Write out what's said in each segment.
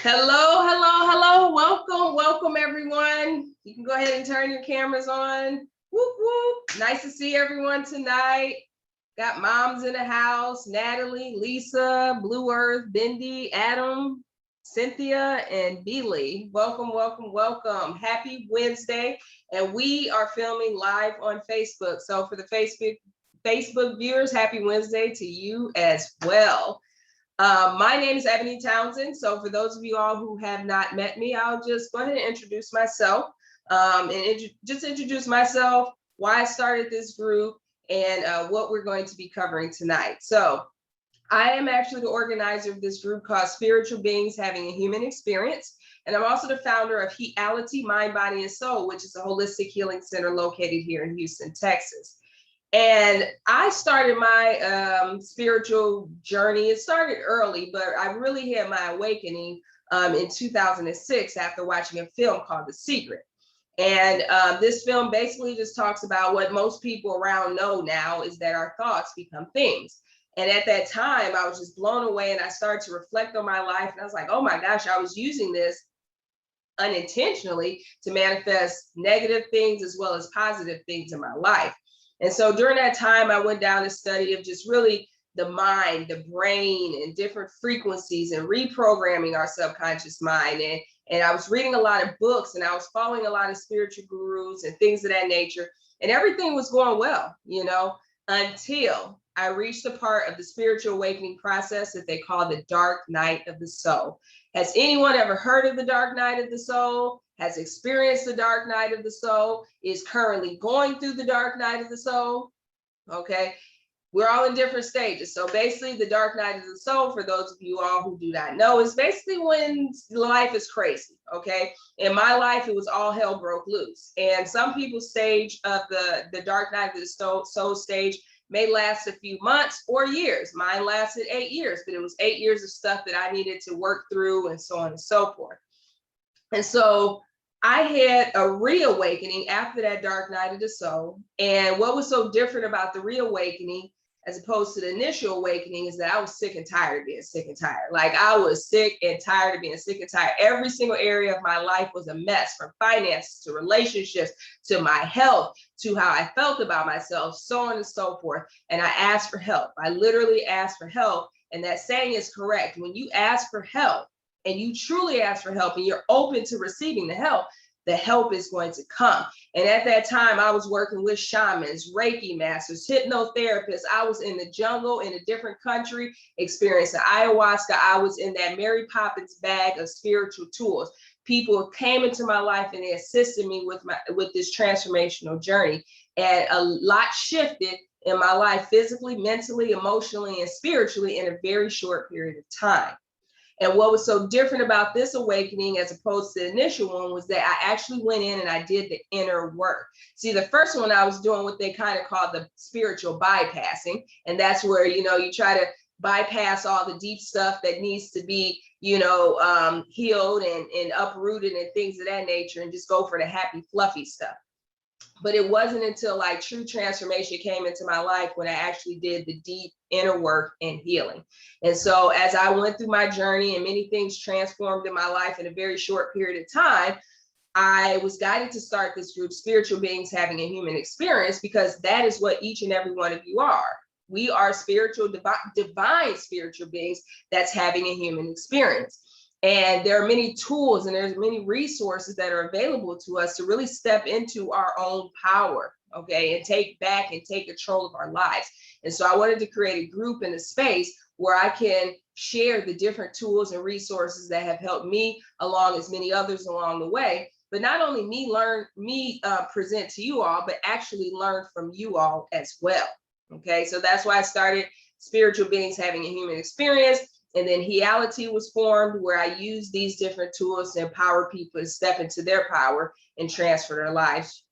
Hello, hello, hello. Welcome, welcome everyone. You can go ahead and turn your cameras on. Whoop, whoop. Nice to see everyone tonight. Got moms in the house, Natalie, Lisa, Blue Earth, Bindi, Adam, Cynthia, and Beely. Welcome, welcome, welcome. Happy Wednesday. And we are filming live on Facebook. So for the Facebook viewers, happy Wednesday to you as well. My name is Ebony Townsend. So for those of you all who have not met me, I'll just go ahead and introduce myself just introduce myself, why I started this group, and what we're going to be covering tonight. So I am actually the organizer of this group called Spiritual Beings Having a Human Experience. And I'm also the founder of Heality, Mind, Body, and Soul, which is a holistic healing center located here in Houston, Texas. And I started my spiritual journey. It started early, but I really had my awakening in 2006 after watching a film called The Secret. And this film basically just talks about what most people around know now is that our thoughts become things. And at that time, I was just blown away, and I started to reflect on my life. And I was like, oh my gosh, I was using this unintentionally to manifest negative things as well as positive things in my life. And so during that time, I went down a study of just really the mind, the brain, and different frequencies and reprogramming our subconscious mind. And I was reading a lot of books, and I was following a lot of spiritual gurus and things of that nature. And everything was going well, you know, until I reached a part of the spiritual awakening process that they call the dark night of the soul. Has anyone ever heard of the dark night of the soul? Has experienced the dark night of the soul? Is currently going through the dark night of the soul? Okay, we're all in different stages. So basically the dark night of the soul, for those of you all who do not know, is basically when life is crazy. Okay, in my life, it was all hell broke loose. And some people's stage of the dark night of the soul stage may last a few months or years. Mine lasted 8 years, but it was 8 years of stuff that I needed to work through and so on and so forth. And so I had a reawakening after that dark night of the soul. And what was so different about the reawakening as opposed to the initial awakening is that I was sick and tired of being sick and tired. Like I was sick and tired of being sick and tired. Every single area of my life was a mess, from finances to relationships to my health to how I felt about myself, so on and so forth. And I asked for help. I literally asked for help. And that saying is correct. When you ask for help and you truly ask for help and you're open to receiving the help is going to come. And at that time, I was working with shamans, Reiki masters, hypnotherapists. I was in the jungle in a different country, experiencing ayahuasca. I was in that Mary Poppins bag of spiritual tools. People came into my life and they assisted me with this transformational journey. And a lot shifted in my life, physically, mentally, emotionally, and spiritually in a very short period of time. And what was so different about this awakening as opposed to the initial one was that I actually went in and I did the inner work. See, the first one I was doing what they kind of call the spiritual bypassing. And that's where, you know, you try to bypass all the deep stuff that needs to be, you know, healed and uprooted and things of that nature, and just go for the happy, fluffy stuff. But it wasn't until like true transformation came into my life when I actually did the deep inner work and healing. And so as I went through my journey and many things transformed in my life in a very short period of time, I was guided to start this group, Spiritual Beings Having a Human Experience, because that is what each and every one of you are. We are spiritual, divine spiritual beings that's having a human experience. And there are many tools and there's many resources that are available to us to really step into our own power, okay, and take back and take control of our lives. And so I wanted to create a group and a space where I can share the different tools and resources that have helped me along as many others along the way. But not only me present to you all, but actually learn from you all as well. Okay, so that's why I started Spiritual Beings Having a Human Experience. And then Heality was formed, where I use these different tools to empower people to step into their power and transform their lives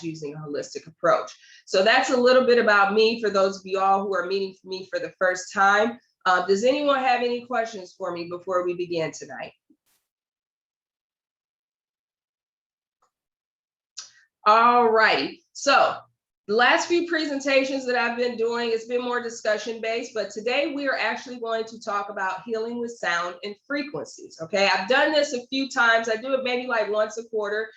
using a holistic approach. So that's a little bit about me for those of you all who are meeting me for the first time. Does anyone have any questions for me before we begin tonight? All righty. So The last few presentations that I've been doing, it's been more discussion based, but today we are actually going to talk about healing with sound and frequencies. Okay, I've done this a few times. I do it maybe like once a quarter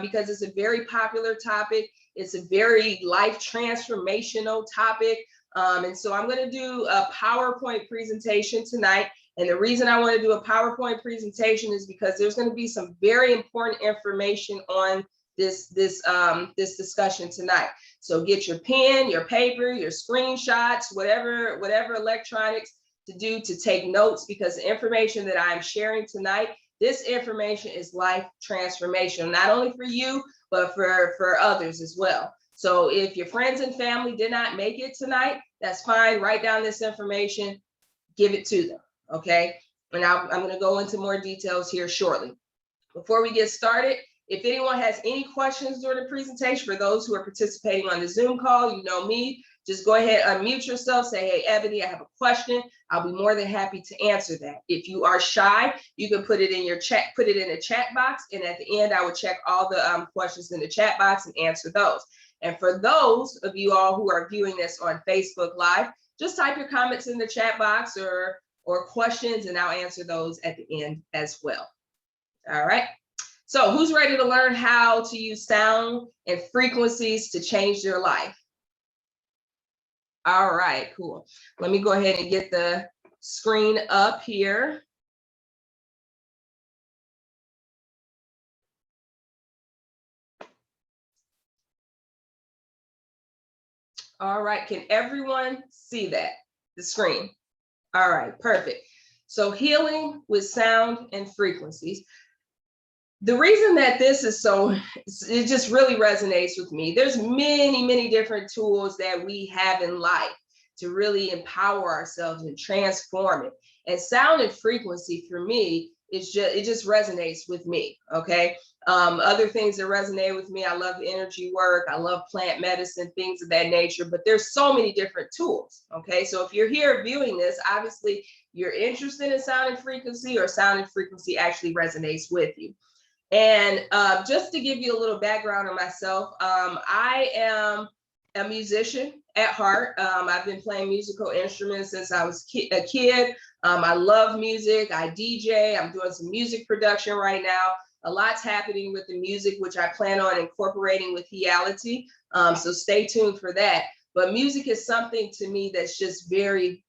because it's a very popular topic. It's a very life transformational topic. And so I'm going to do a PowerPoint presentation tonight. And the reason I want to do a PowerPoint presentation is because there's going to be some very important information on this discussion tonight. So get your pen, your paper, your screenshots, whatever electronics to do to take notes, because the information that I'm sharing tonight, this information is life transformational, not only for you, but for others as well. So if your friends and family did not make it tonight, that's fine. Write down this information, give it to them, okay? And I'm going to go into more details here shortly. Before we get started, if anyone has any questions during the presentation, for those who are participating on the Zoom call, you know me, just go ahead, unmute yourself, say, hey, Ebony, I have a question. I'll be more than happy to answer that. If you are shy, you can put it in your chat, put it in the chat box. And at the end, I will check all the questions in the chat box and answer those. And for those of you all who are viewing this on Facebook Live, just type your comments in the chat box or questions, and I'll answer those at the end as well. All right. So who's ready to learn how to use sound and frequencies to change their life? All right, cool. Let me go ahead and get the screen up here. All right, can everyone see that, the screen? All right, perfect. So healing with sound and frequencies. The reason that this is so, it just really resonates with me. There's many different tools that we have in life to really empower ourselves and transform it. And sound and frequency for me, it just resonates with me, okay? Other things that resonate with me, I love energy work, I love plant medicine, things of that nature, but there's so many different tools, okay? So if you're here viewing this, obviously you're interested in sound and frequency, or sound and frequency actually resonates with you. And just to give you a little background on myself, I am a musician at heart. I've been playing musical instruments since I was a kid. I love music. I DJ. I'm doing some music production right now. A lot's happening with the music, which I plan on incorporating with Heality. So stay tuned for that. But music is something to me that's just very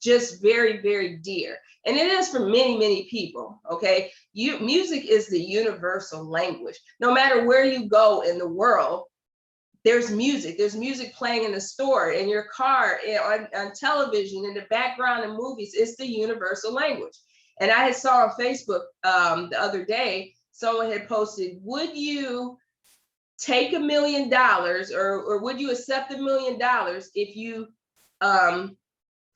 dear. And it is for many people, okay? Music is the universal language. No matter where you go in the world, there's music. There's music playing in the store, in your car, on television, in the background of movies. It's the universal language. And I had saw on Facebook the other day, someone had posted, would you take $1 million or would you accept $1 million if you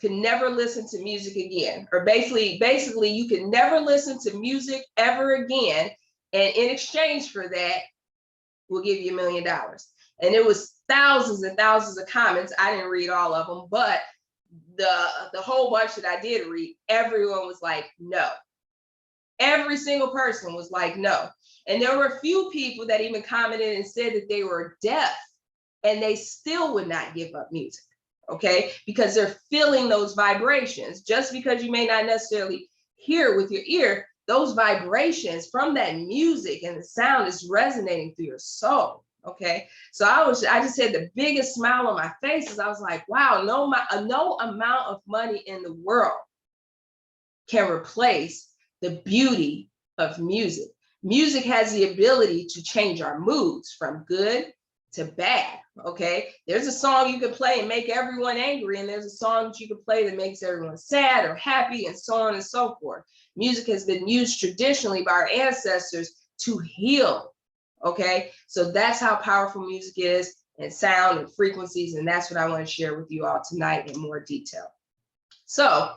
could never listen to music again? Or basically you could never listen to music ever again, and in exchange for that, we'll give you $1 million. And it was thousands and thousands of comments. I didn't read all of them, but the whole bunch that I did read, everyone was like, no. Every single person was like, no. And there were a few people that even commented and said that they were deaf and they still would not give up music. Okay, because they're feeling those vibrations. Just because you may not necessarily hear it with your ear, those vibrations from that music and the sound is resonating through your soul. Okay, so I just had the biggest smile on my face as I was like, wow, no amount of money in the world can replace the beauty of music. Music has the ability to change our moods from good to bad. Okay, there's a song you can play and make everyone angry, and there's a song that you can play that makes everyone sad or happy, and so on and so forth. Music has been used traditionally by our ancestors to heal. Okay, so that's how powerful music is, and sound and frequencies, and that's what I want to share with you all tonight in more detail. So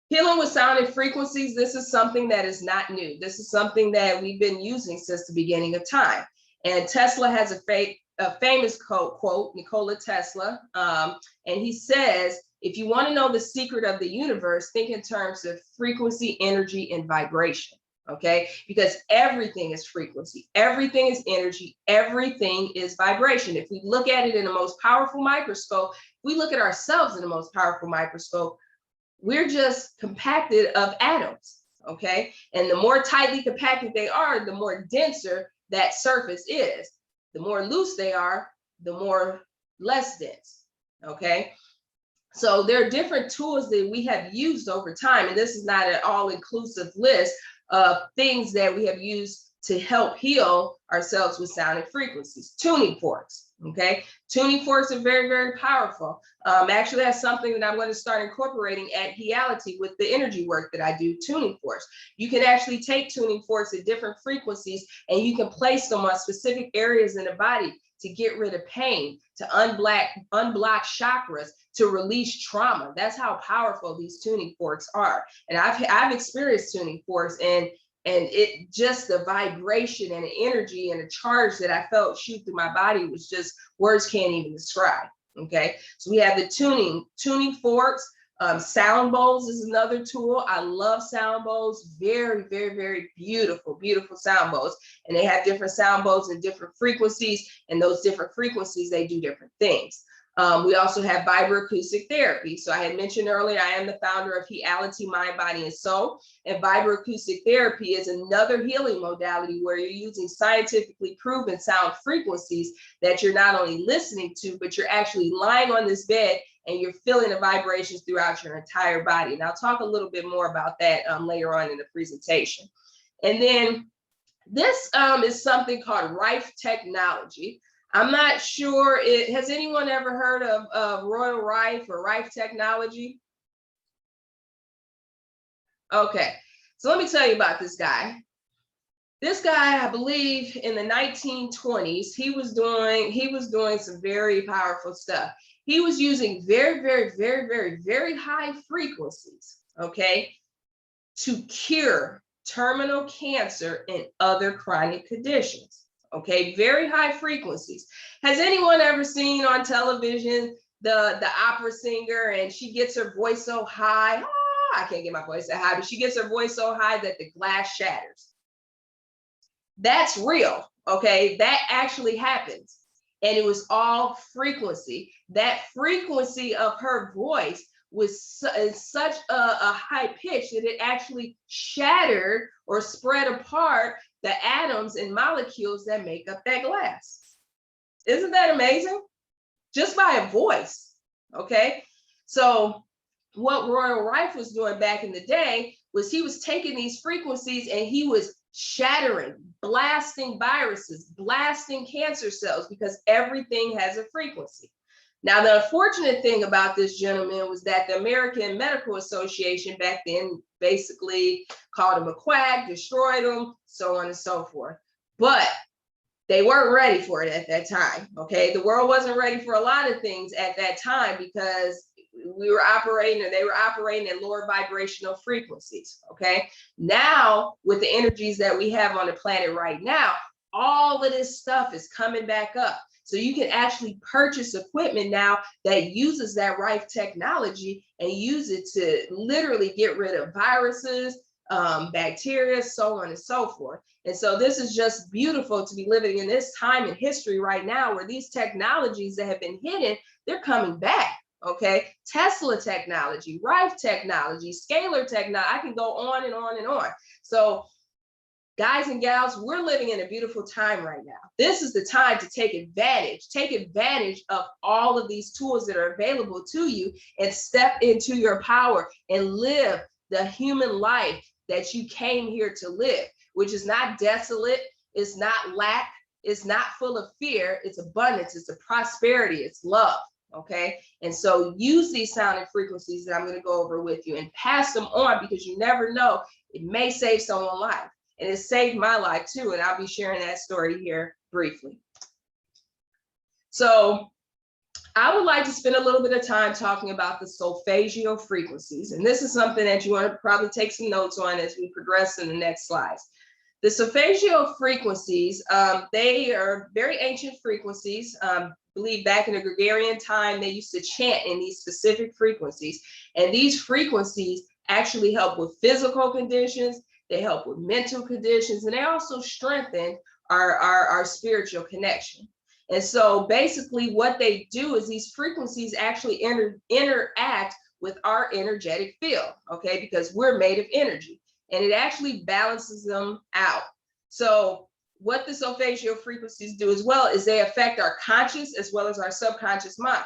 healing with sound and frequencies, this is something that is not new. This is something that we've been using since the beginning of time. And Tesla has a famous quote, Nikola Tesla, and he says, if you want to know the secret of the universe, think in terms of frequency, energy, and vibration. okay? Because everything is frequency, everything is energy, everything is vibration. If we look at it in the most powerful microscope, if we look at ourselves in the most powerful microscope, we're just compacted of atoms, okay? And the more tightly compacted they are, the more denser that surface is. The more loose they are, the more less dense, okay? So there are different tools that we have used over time, and this is not an all-inclusive list of things that we have used to help heal ourselves with sound and frequencies. Tuning forks, okay? Tuning forks are very, very powerful. Actually, that's something that I'm going to start incorporating at Heality with the energy work that I do, tuning forks. You can actually take tuning forks at different frequencies, and you can place them on specific areas in the body to get rid of pain, to unblock chakras, to release trauma. That's how powerful these tuning forks are. And I've experienced tuning forks, and it just, the vibration and the energy and the charge that I felt shoot through my body was just, words can't even describe. Okay, so we have the tuning forks. Sound bowls is another tool. I love sound bowls. Very, very, very beautiful, beautiful sound bowls. And they have different sound bowls and different frequencies, and those different frequencies, they do different things. We also have vibroacoustic therapy. So I had mentioned earlier, I am the founder of Heality, Mind, Body, and Soul. And vibroacoustic therapy is another healing modality where you're using scientifically proven sound frequencies that you're not only listening to, but you're actually lying on this bed and you're feeling the vibrations throughout your entire body. And I'll talk a little bit more about that later on in the presentation. And then this is something called Rife technology. I'm not sure, has anyone ever heard of Royal Rife or Rife technology? Okay, so let me tell you about this guy. This guy, I believe in the 1920s, he was doing some very powerful stuff. He was using very, very, very, very, very high frequencies, okay, to cure terminal cancer and other chronic conditions. Okay, very high frequencies. Has anyone ever seen on television the opera singer, and she gets her voice so high? Oh, I can't get my voice that high, but she gets her voice so high that the glass shatters. That's real, okay? That actually happens. And it was all frequency. That frequency of her voice was such a high pitch that it actually shattered or spread apart the atoms and molecules that make up that glass. Isn't that amazing? Just by a voice, okay? So what Royal Rife was doing back in the day was he was taking these frequencies and he was shattering, blasting viruses, blasting cancer cells, because everything has a frequency. Now, the unfortunate thing about this gentleman was that the American Medical Association back then basically called him a quack, destroyed him, so on and so forth. But they weren't ready for it at that time, okay? The world wasn't ready for a lot of things at that time because we were operating, or they were operating at lower vibrational frequencies, okay? Now, with the energies that we have on the planet right now, all of this stuff is coming back up. So you can actually purchase equipment now that uses that Rife technology and use it to literally get rid of viruses, bacteria, so on and so forth. And so this is just beautiful to be living in this time in history right now where these technologies that have been hidden, they're coming back, okay? Tesla technology, Rife technology, scalar technology, I can go on and on and on. So guys and gals, we're living in a beautiful time right now. This is the time to take advantage of all of these tools that are available to you and step into your power and live the human life that you came here to live, which is not desolate, it's not lack, it's not full of fear, it's abundance, it's a prosperity, it's love, okay? And so use these sound and frequencies that I'm gonna go over with you and pass them on, because you never know, it may save someone's life. And it saved my life too, and I'll be sharing that story here briefly. So I would like to spend a little bit of time talking about the sulfatial frequencies. And this is something that you want to probably take some notes on as we progress in the next slides. The sulfatial frequencies, they are very ancient frequencies. I believe back in the Gregorian time, they used to chant in these specific frequencies. And these frequencies actually help with physical conditions. they help with mental conditions, and they also strengthen our spiritual connection. And so basically what they do is these frequencies actually interact with our energetic field, okay, because we're made of energy, and it actually balances them out. So what the sulfatial frequencies do as well is they affect our conscious as well as our subconscious mind.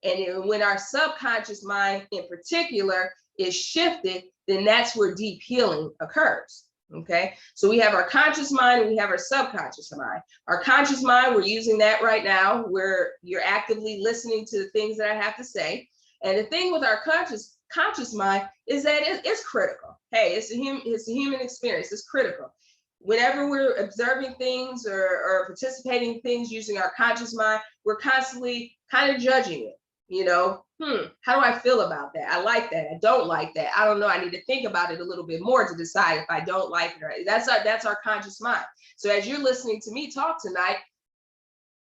And when our subconscious mind in particular is shifted, then that's where deep healing occurs. Okay, so we have our conscious mind and we have our subconscious mind. Our conscious mind, we're using that right now, where you're actively listening to the things that I have to say. And the thing with our conscious mind is that it's critical. Hey, it's a human experience. It's critical. Whenever we're observing things or participating in things using our conscious mind, we're constantly kind of judging it. You know, how do I feel about that? I like that. I don't like that. I don't know. I need to think about it a little bit more to decide if I don't like it. Or that's our conscious mind. So as you're listening to me talk tonight,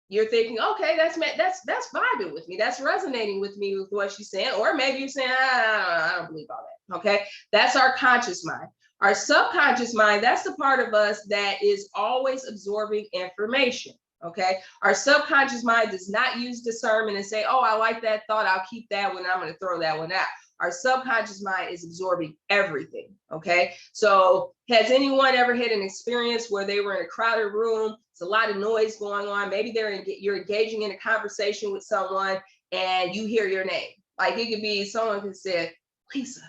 you're thinking, okay, that's vibing with me. That's resonating with me with what she's saying. Or maybe you're saying, I don't believe all that. Okay, that's our conscious mind. Our subconscious mind, that's the part of us that is always absorbing information. Okay, our subconscious mind does not use discernment and say, oh, I like that thought, I'll keep that one, I'm going to throw that one out. Our subconscious mind is absorbing everything. Okay, so has anyone ever had an experience where they were in a crowded room, it's a lot of noise going on, maybe you're engaging in a conversation with someone and you hear your name? Like it could be someone could say, Lisa,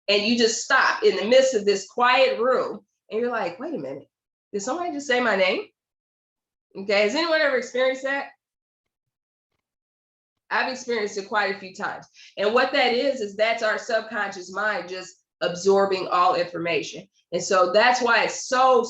and you just stop in the midst of this quiet room and you're like, wait a minute, did somebody just say my name? Okay, has anyone ever experienced that? I've experienced it quite a few times. And what that is that's our subconscious mind just absorbing all information. And so that's why it's so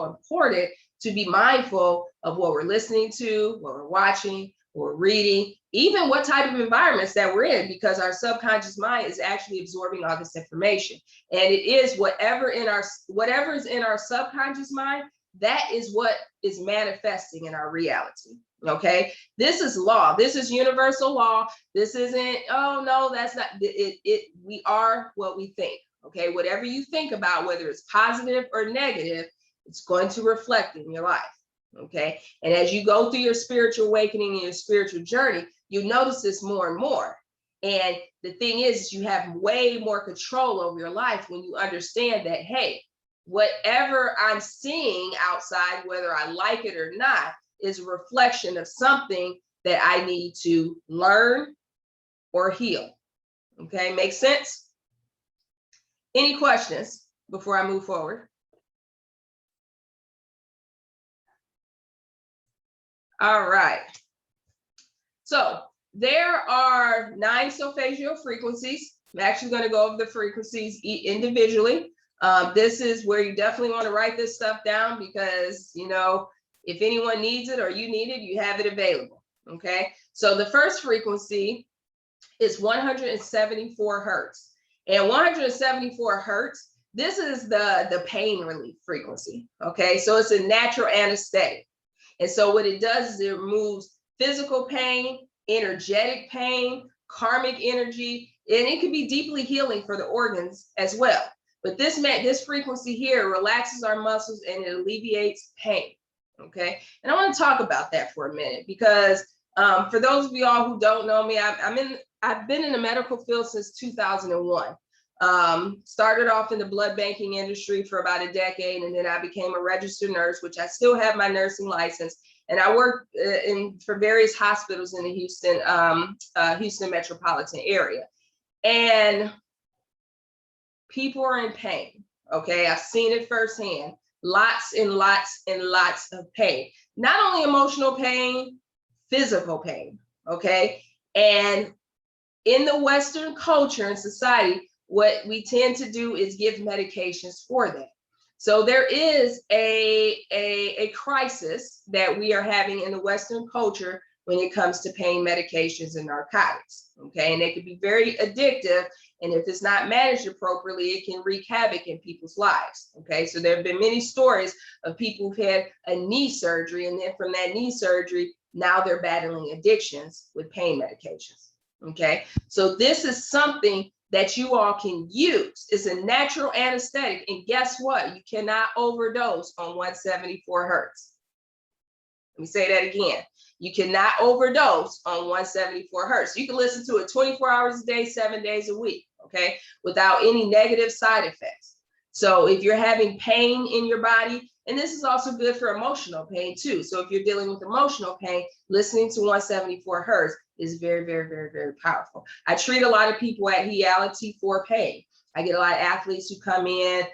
important to be mindful of what we're listening to, what we're watching, what we're reading, even what type of environments that we're in, because our subconscious mind is actually absorbing all this information. And it is whatever is in our subconscious mind, that is what is manifesting in our reality. Okay, this is law. This is universal law. This isn't, oh no, that's not it. We are what we think. Okay, whatever you think about, whether it's positive or negative, it's going to reflect in your life. Okay, and as you go through your spiritual awakening and your spiritual journey, you notice this more and more. And the thing is, you have way more control over your life when you understand that, hey, whatever I'm seeing outside, whether I like it or not, is a reflection of something that I need to learn or heal. Okay, makes sense? Any questions before I move forward? All right. So there are 9 sulfatial frequencies. I'm actually going to go over the frequencies individually. This is where you definitely want to write this stuff down because, you know, if anyone needs it or you need it, you have it available. Okay, so the first frequency is 174 Hertz. And 174 Hertz, this is the pain relief frequency. Okay, so it's a natural anesthetic. And so what it does is it removes physical pain, energetic pain, karmic energy, and it can be deeply healing for the organs as well. But this frequency here relaxes our muscles and it alleviates pain. Okay, and I want to talk about that for a minute because for those of y'all who don't know me, I've been in the medical field since 2001. Started off in the blood banking industry for about a decade, and then I became a registered nurse, which I still have my nursing license, and I worked for various hospitals in the Houston metropolitan area. And people are in pain. Okay, I've seen it firsthand. Lots and lots and lots of pain. Not only emotional pain, physical pain. Okay, and in the Western culture and society, what we tend to do is give medications for that. So there is a crisis that we are having in the Western culture when it comes to pain medications and narcotics. Okay, and they can be very addictive. And if it's not managed appropriately, it can wreak havoc in people's lives. Okay, so there have been many stories of people who've had a knee surgery, and then from that knee surgery, now they're battling addictions with pain medications. Okay, so this is something that you all can use. It's a natural anesthetic. And guess what? You cannot overdose on 174 Hertz. Let me say that again. You cannot overdose on 174 Hertz. You can listen to it 24 hours a day, 7 days a week, okay, without any negative side effects. So if you're having pain in your body, and this is also good for emotional pain too. So if you're dealing with emotional pain, listening to 174 Hertz is very, very, very, very powerful. I treat a lot of people at Heality for pain. I get a lot of athletes who come in,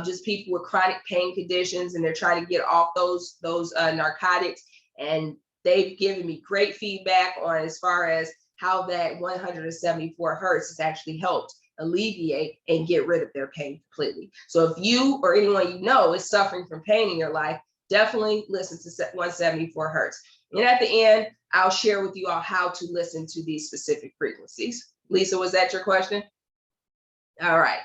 just people with chronic pain conditions, and they're trying to get off those narcotics. And they've given me great feedback on as far as how that 174 Hertz has actually helped alleviate and get rid of their pain completely. So if you or anyone you know is suffering from pain in your life, definitely listen to 174 Hertz. And at the end, I'll share with you all how to listen to these specific frequencies. Lisa, was that your question? All right.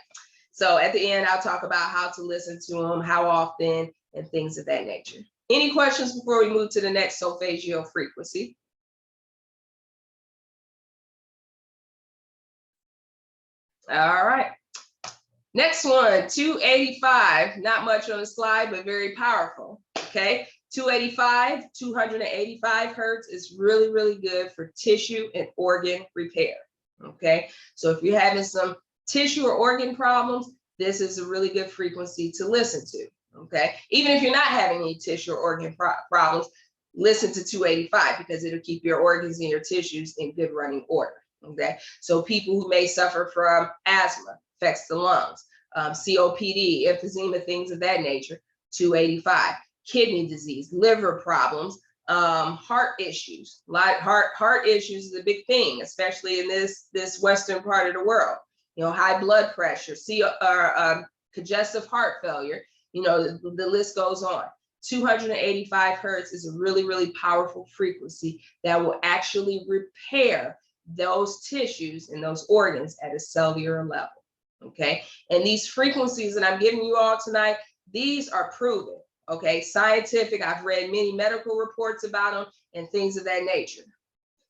So at the end, I'll talk about how to listen to them, how often, and things of that nature. Any questions before we move to the next sulfatial frequency? All right. Next one, 285. Not much on the slide, but very powerful. Okay. 285 Hertz is really, really good for tissue and organ repair. Okay. So if you're having some tissue or organ problems, this is a really good frequency to listen to. Okay. Even if you're not having any tissue or organ problems, listen to 285 because it'll keep your organs and your tissues in good running order. Okay. So people who may suffer from asthma, affects the lungs, COPD, emphysema, things of that nature, 285. Kidney disease, liver problems, heart issues. Heart issues is a big thing, especially in this Western part of the world. You know, high blood pressure, congestive heart failure. You know, the list goes on. 285 Hertz is a really, really powerful frequency that will actually repair those tissues and those organs at a cellular level. Okay. And these frequencies that I'm giving you all tonight, these are proven. Okay. Scientific. I've read many medical reports about them and things of that nature.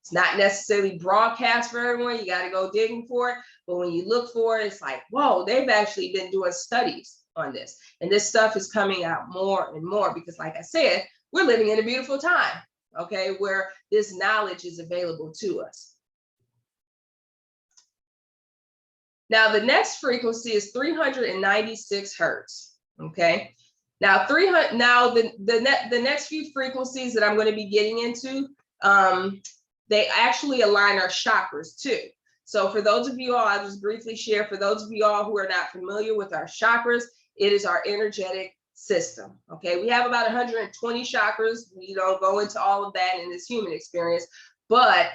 It's not necessarily broadcast for everyone. You got to go digging for it. But when you look for it, it's like, whoa, they've actually been doing studies on this. And this stuff is coming out more and more because, like I said, we're living in a beautiful time, okay, where this knowledge is available to us. Now, the next frequency is 396 Hertz, okay? Now, the next few frequencies that I'm going to be getting into, they actually align our chakras too. So for those of you all, I'll just briefly share, for those of you all who are not familiar with our chakras, it is our energetic system, okay? We have about 120 chakras. We don't go into all of that in this human experience, but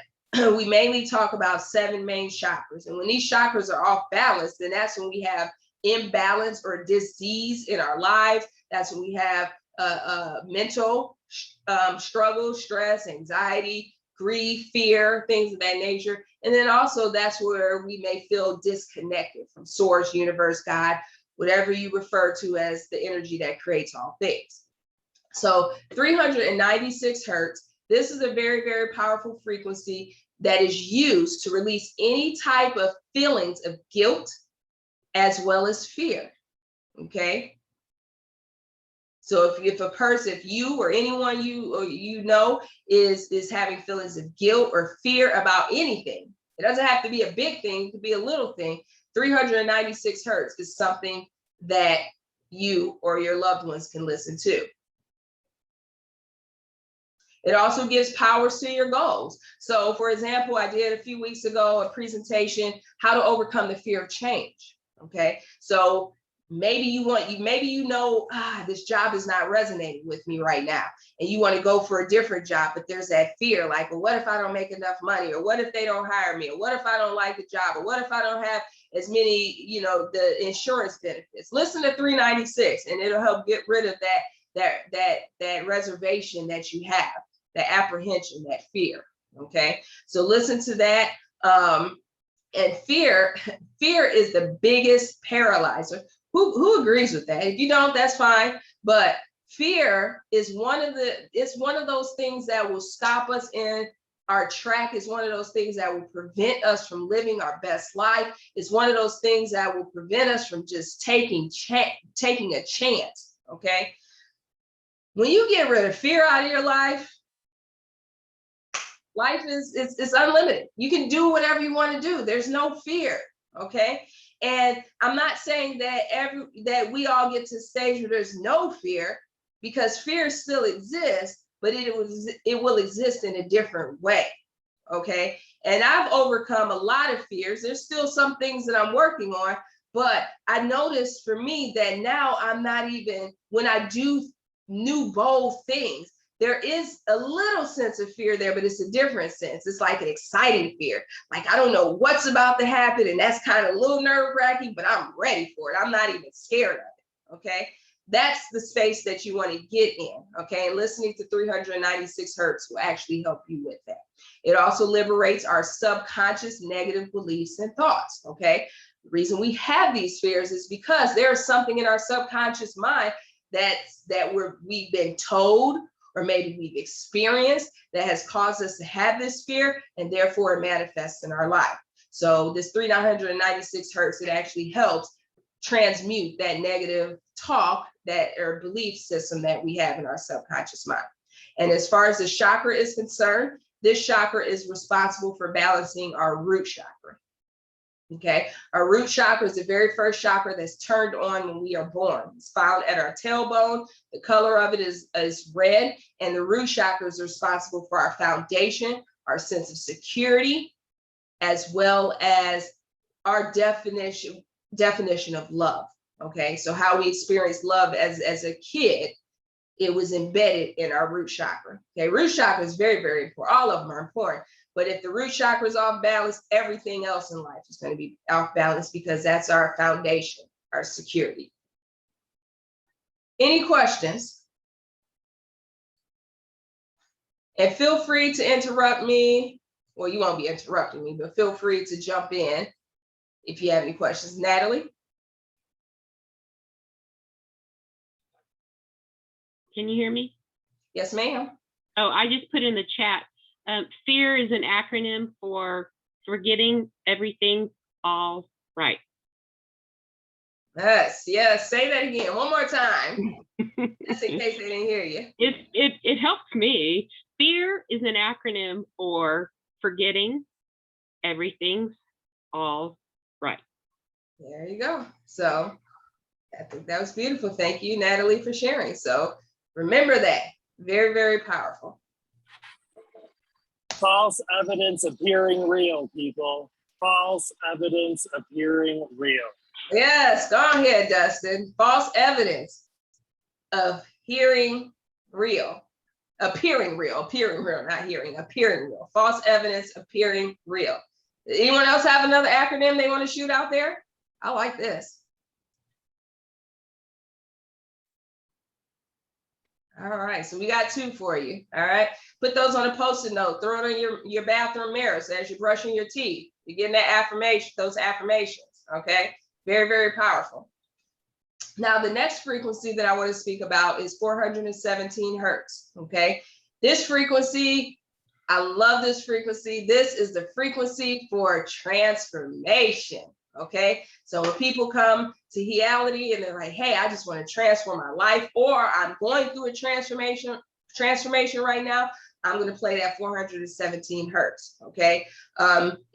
we mainly talk about 7 main chakras. And when these chakras are off balance, then that's when we have imbalance or disease in our lives. That's when we have mental struggle, stress, anxiety, grief, fear, things of that nature. And then also that's where we may feel disconnected from source, universe, God, whatever you refer to as the energy that creates all things. So 396 Hertz, this is a very, very powerful frequency that is used to release any type of feelings of guilt as well as fear, okay? So if a person, if you or anyone you know is having feelings of guilt or fear about anything, it doesn't have to be a big thing, it could be a little thing. 396 Hertz is something that you or your loved ones can listen to. It also gives powers to your goals. So for example, I did a few weeks ago a presentation, how to overcome the fear of change. Okay. So maybe you know, this job is not resonating with me right now. And you want to go for a different job, but there's that fear like, well, what if I don't make enough money? Or what if they don't hire me? Or what if I don't like the job? Or what if I don't have as many, you know, the insurance benefits? Listen to 396 and it'll help get rid of that reservation that you have. The apprehension, that fear, okay? So listen to that. And fear is the biggest paralyzer. Who agrees with that? If you don't, that's fine. But fear is one of those things that will stop us in our track is one of those things that will prevent us from living our best life. It's one of those things that will prevent us from just taking a chance, okay? When you get rid of fear out of your life, life is it's unlimited. You can do whatever you want to do. There's no fear, okay? And I'm not saying that we all get to a stage where there's no fear, because fear still exists, but it will exist in a different way, okay? And I've overcome a lot of fears. There's still some things that I'm working on, but I noticed for me that now I'm not even, when I do new bold things, there is a little sense of fear there, but it's a different sense. It's like an exciting fear. Like, I don't know what's about to happen, and that's kind of a little nerve-wracking, but I'm ready for it. I'm not even scared of it, okay? That's the space that you want to get in, okay? And listening to 396 Hertz will actually help you with that. It also liberates our subconscious negative beliefs and thoughts, okay? The reason we have these fears is because there's something in our subconscious mind that we've been told, or maybe we've experienced, that has caused us to have this fear, and therefore it manifests in our life. So this 396 Hertz, it actually helps transmute that negative talk or belief system that we have in our subconscious mind. And as far as the chakra is concerned, this chakra is responsible for balancing our root chakra. Okay, our root chakra is the very first chakra that's turned on when we are born. It's found at our tailbone. The color of it is red, and the root chakra is responsible for our foundation, our sense of security, as well as our definition of love. Okay, so how we experience love as a kid, it was embedded in our root chakra. Okay, root chakra is very, very important. All of them are important. But if the root chakra is off balance, everything else in life is going to be off balance, because that's our foundation, our security. Any questions? And feel free to interrupt me. Well, you won't be interrupting me, but feel free to jump in if you have any questions. Natalie? Can you hear me? Yes, ma'am. Oh, I just put in the chat. FEAR is an acronym for forgetting everything all right. Yes, yes. Say that again one more time, just in case they didn't hear you. It helps me. FEAR is an acronym for forgetting everything's all right. There you go. So I think that was beautiful. Thank you, Natalie, for sharing. So remember that. Very, very powerful. False evidence appearing real, people. False evidence appearing real. Yes, go ahead, Dustin. False evidence of appearing real, not hearing, appearing real. False evidence appearing real. Anyone else have another acronym they want to shoot out there? I like this. All right, so we got 2 for you. All right, put those on a Post-it note, throw it on your bathroom mirror, so as you're brushing your teeth, you're getting that affirmation, those affirmations. Okay, very, very powerful. Now, the next frequency that I want to speak about is 417 Hertz. Okay, this frequency, I love this frequency. This is the frequency for transformation. Okay, so when people come to Heality and they're like, hey, I just want to transform my life, or I'm going through a transformation right now, I'm going to play that 417 Hertz. Okay,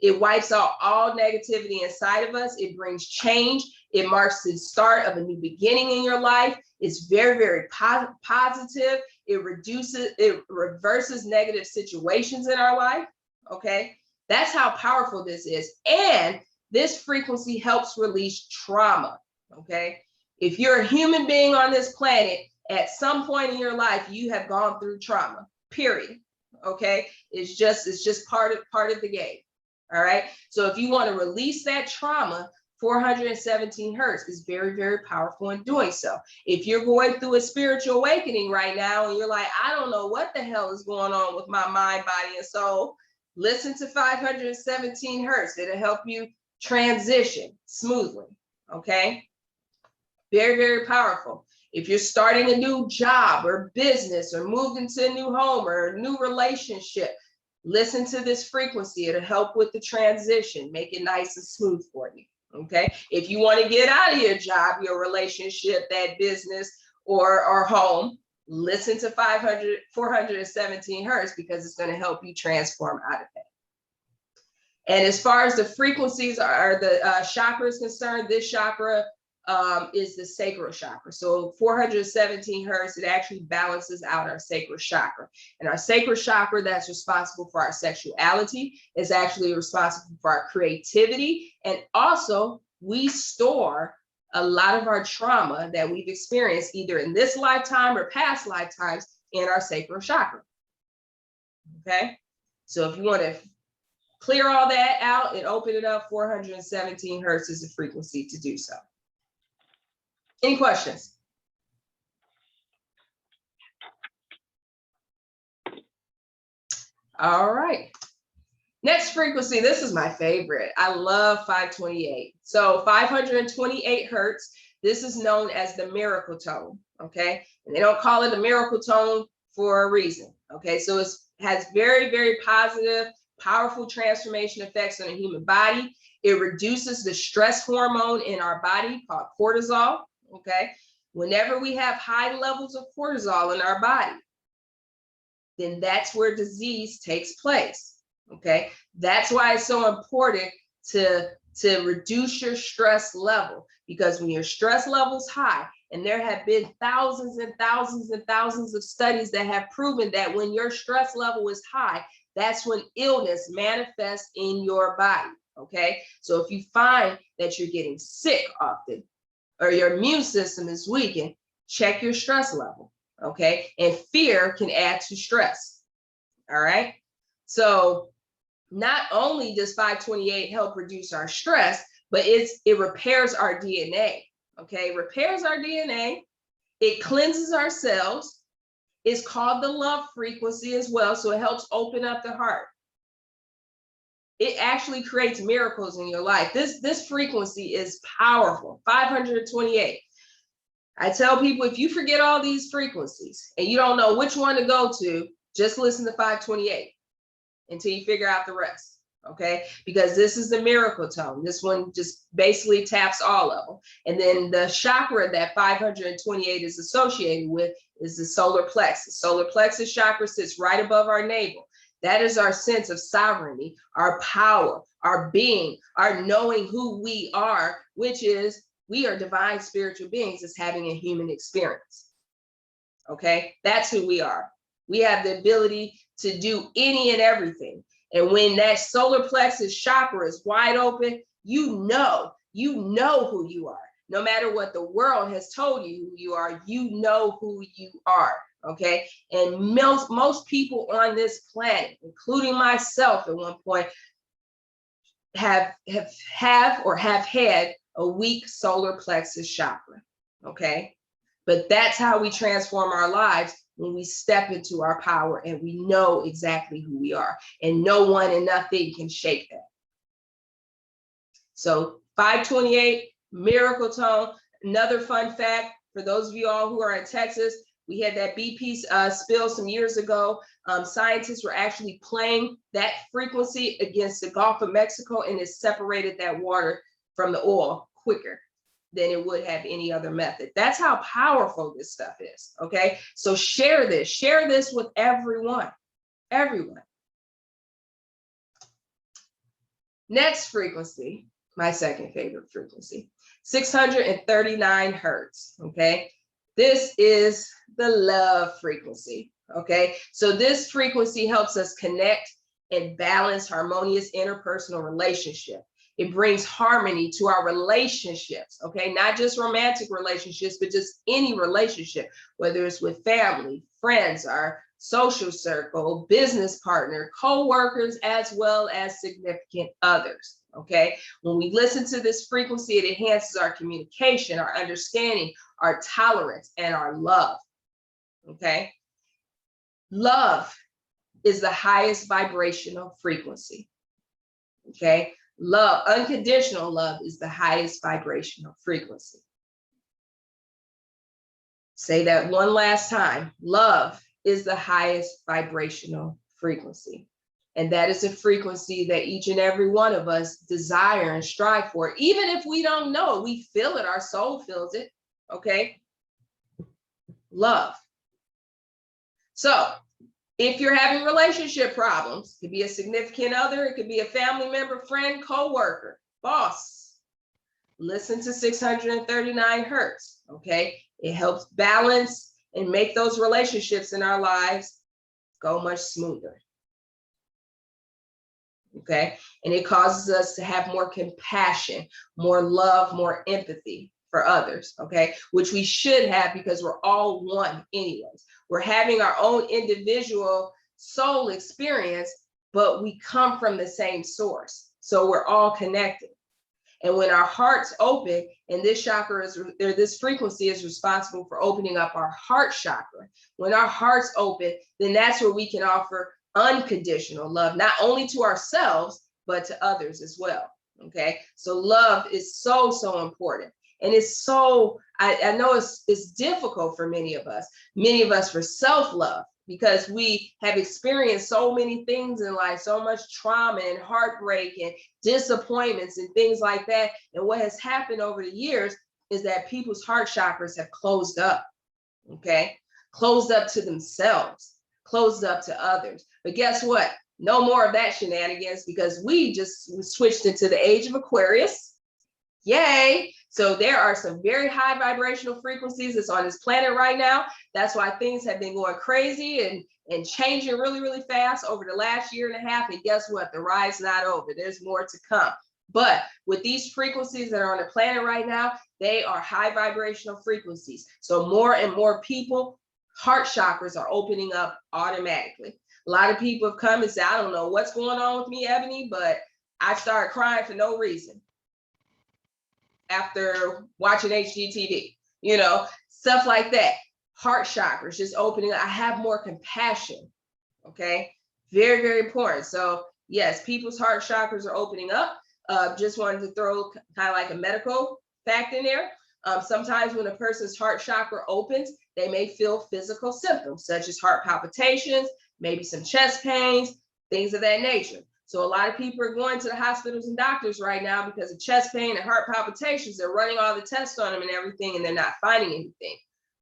it wipes out all negativity inside of us. It brings change. It marks the start of a new beginning in your life. It's very, very positive. It reverses negative situations in our life. Okay, that's how powerful this is. And this frequency helps release trauma, okay? If you're a human being on this planet, at some point in your life, you have gone through trauma, period, okay? It's just part of the game, all right? So if you want to release that trauma, 417 Hertz is very, very powerful in doing so. If you're going through a spiritual awakening right now and you're like, I don't know what the hell is going on with my mind, body, and soul, listen to 517 Hertz. It'll help you transition smoothly, okay? Very, very powerful. If you're starting a new job or business or moved into a new home or a new relationship, Listen to this frequency. It'll help with the transition, make it nice and smooth for you. Okay. If you want to get out of your job, your relationship, that business, or home, listen to 417 hertz, because it's going to help you transform out of that. And as far as the frequencies are the chakra is concerned, this chakra is the sacral chakra. So 417 hertz, it actually balances out our sacral chakra. And our sacral chakra, that's responsible for our sexuality, is actually responsible for our creativity. And also, we store a lot of our trauma that we've experienced either in this lifetime or past lifetimes in our sacral chakra. Okay, so if you want to clear all that out and open it up, 417 hertz is the frequency to do so. Any questions? All right. Next frequency, this is my favorite. I love 528. So 528 hertz, this is known as the miracle tone, okay? And they don't call it a miracle tone for a reason, okay? So it has very, very positive, powerful transformation effects on the human body. It reduces the stress hormone in our body called cortisol, okay? Whenever we have high levels of cortisol in our body, then that's where disease takes place. Okay, that's why it's so important to reduce your stress level, because when your stress level's high, and there have been thousands and thousands and thousands of studies that have proven that when your stress level is high, that's when illness manifests in your body. Okay, so if you find that you're getting sick often, or your immune system is weakened, check your stress level. Okay, and fear can add to stress. All right, so not only does 528 help reduce our stress, but it repairs our DNA. Okay, repairs our DNA. It cleanses our cells. It's called the love frequency as well, so it helps open up the heart. It actually creates miracles in your life. This frequency is powerful. 528. I tell people, if you forget all these frequencies and you don't know which one to go to, just listen to 528 until you figure out the rest, okay? Because this is the miracle tone. This one just basically taps all of them. And then the chakra that 528 is associated with is the solar plexus. Solar plexus chakra sits right above our navel. That is our sense of sovereignty, our power, our being, our knowing who we are, which is we are divine spiritual beings that's having a human experience. Okay, that's who we are. We have the ability to do any and everything. And when that solar plexus chakra is wide open, you know who you are. No matter what the world has told you who you are, you know who you are. Okay, and most people on this planet, including myself at one point, have had a weak solar plexus chakra. Okay, but that's how we transform our lives, when we step into our power and we know exactly who we are, and no one and nothing can shake that. So 528, miracle tone. Another fun fact for those of you all who are in Texas, we had that BP spill some years ago. Scientists were actually playing that frequency against the Gulf of Mexico, and it separated that water from the oil quicker than it would have any other method. That's how powerful this stuff is, okay? So share this with everyone. Next frequency, my second favorite frequency, 639 hertz, okay? This is the love frequency, okay? So this frequency helps us connect and balance harmonious interpersonal relationship. It brings harmony to our relationships, okay? Not just romantic relationships, but just any relationship, whether it's with family, friends, our social circle, business partner, co-workers, as well as significant others, okay? When we listen to this frequency, it enhances our communication, our understanding, our tolerance, and our love, okay? Love is the highest vibrational frequency, okay? Love, unconditional love, is the highest vibrational frequency. Say that one last time. Love is the highest vibrational frequency. And that is a frequency that each and every one of us desire and strive for. Even if we don't know, we feel it, our soul feels it, okay? Love. So if you're having relationship problems, it could be a significant other, it could be a family member, friend, co-worker, boss, listen to 639 Hertz, okay? It helps balance and make those relationships in our lives go much smoother. Okay, and it causes us to have more compassion, more love, more empathy for others, okay, which we should have because we're all one anyways. We're having our own individual soul experience, but we come from the same source. So we're all connected. And when our hearts open, and this chakra is, or this frequency is responsible for opening up our heart chakra. When our hearts open, then that's where we can offer unconditional love, not only to ourselves, but to others as well. Okay, so love is so, so important. And it's so, I know it's difficult for many of us for self-love, because we have experienced so many things in life, so much trauma and heartbreak and disappointments and things like that. And what has happened over the years is that people's heart chakras have closed up, okay? Closed up to themselves, closed up to others. But guess what? No more of that shenanigans, because we just switched into the age of Aquarius. Yay. So there are some very high vibrational frequencies that's on this planet right now. That's why things have been going crazy and changing really, really fast over the last year and a half. And guess what? The ride's not over. There's more to come. But with these frequencies that are on the planet right now, they are high vibrational frequencies. So more and more people, heart chakras are opening up automatically. A lot of people have come and said, I don't know what's going on with me, Ebony, but I started crying for no reason after watching HGTV, you know, stuff like that. Heart chakras just opening up. I have more compassion, okay? Very, very important. So yes, people's heart chakras are opening up. Just wanted to throw kind of like a medical fact in there. Sometimes when a person's heart chakra opens, they may feel physical symptoms such as heart palpitations, maybe some chest pains, things of that nature. So a lot of people are going to the hospitals and doctors right now because of chest pain and heart palpitations. They're running all the tests on them and everything, and they're not finding anything,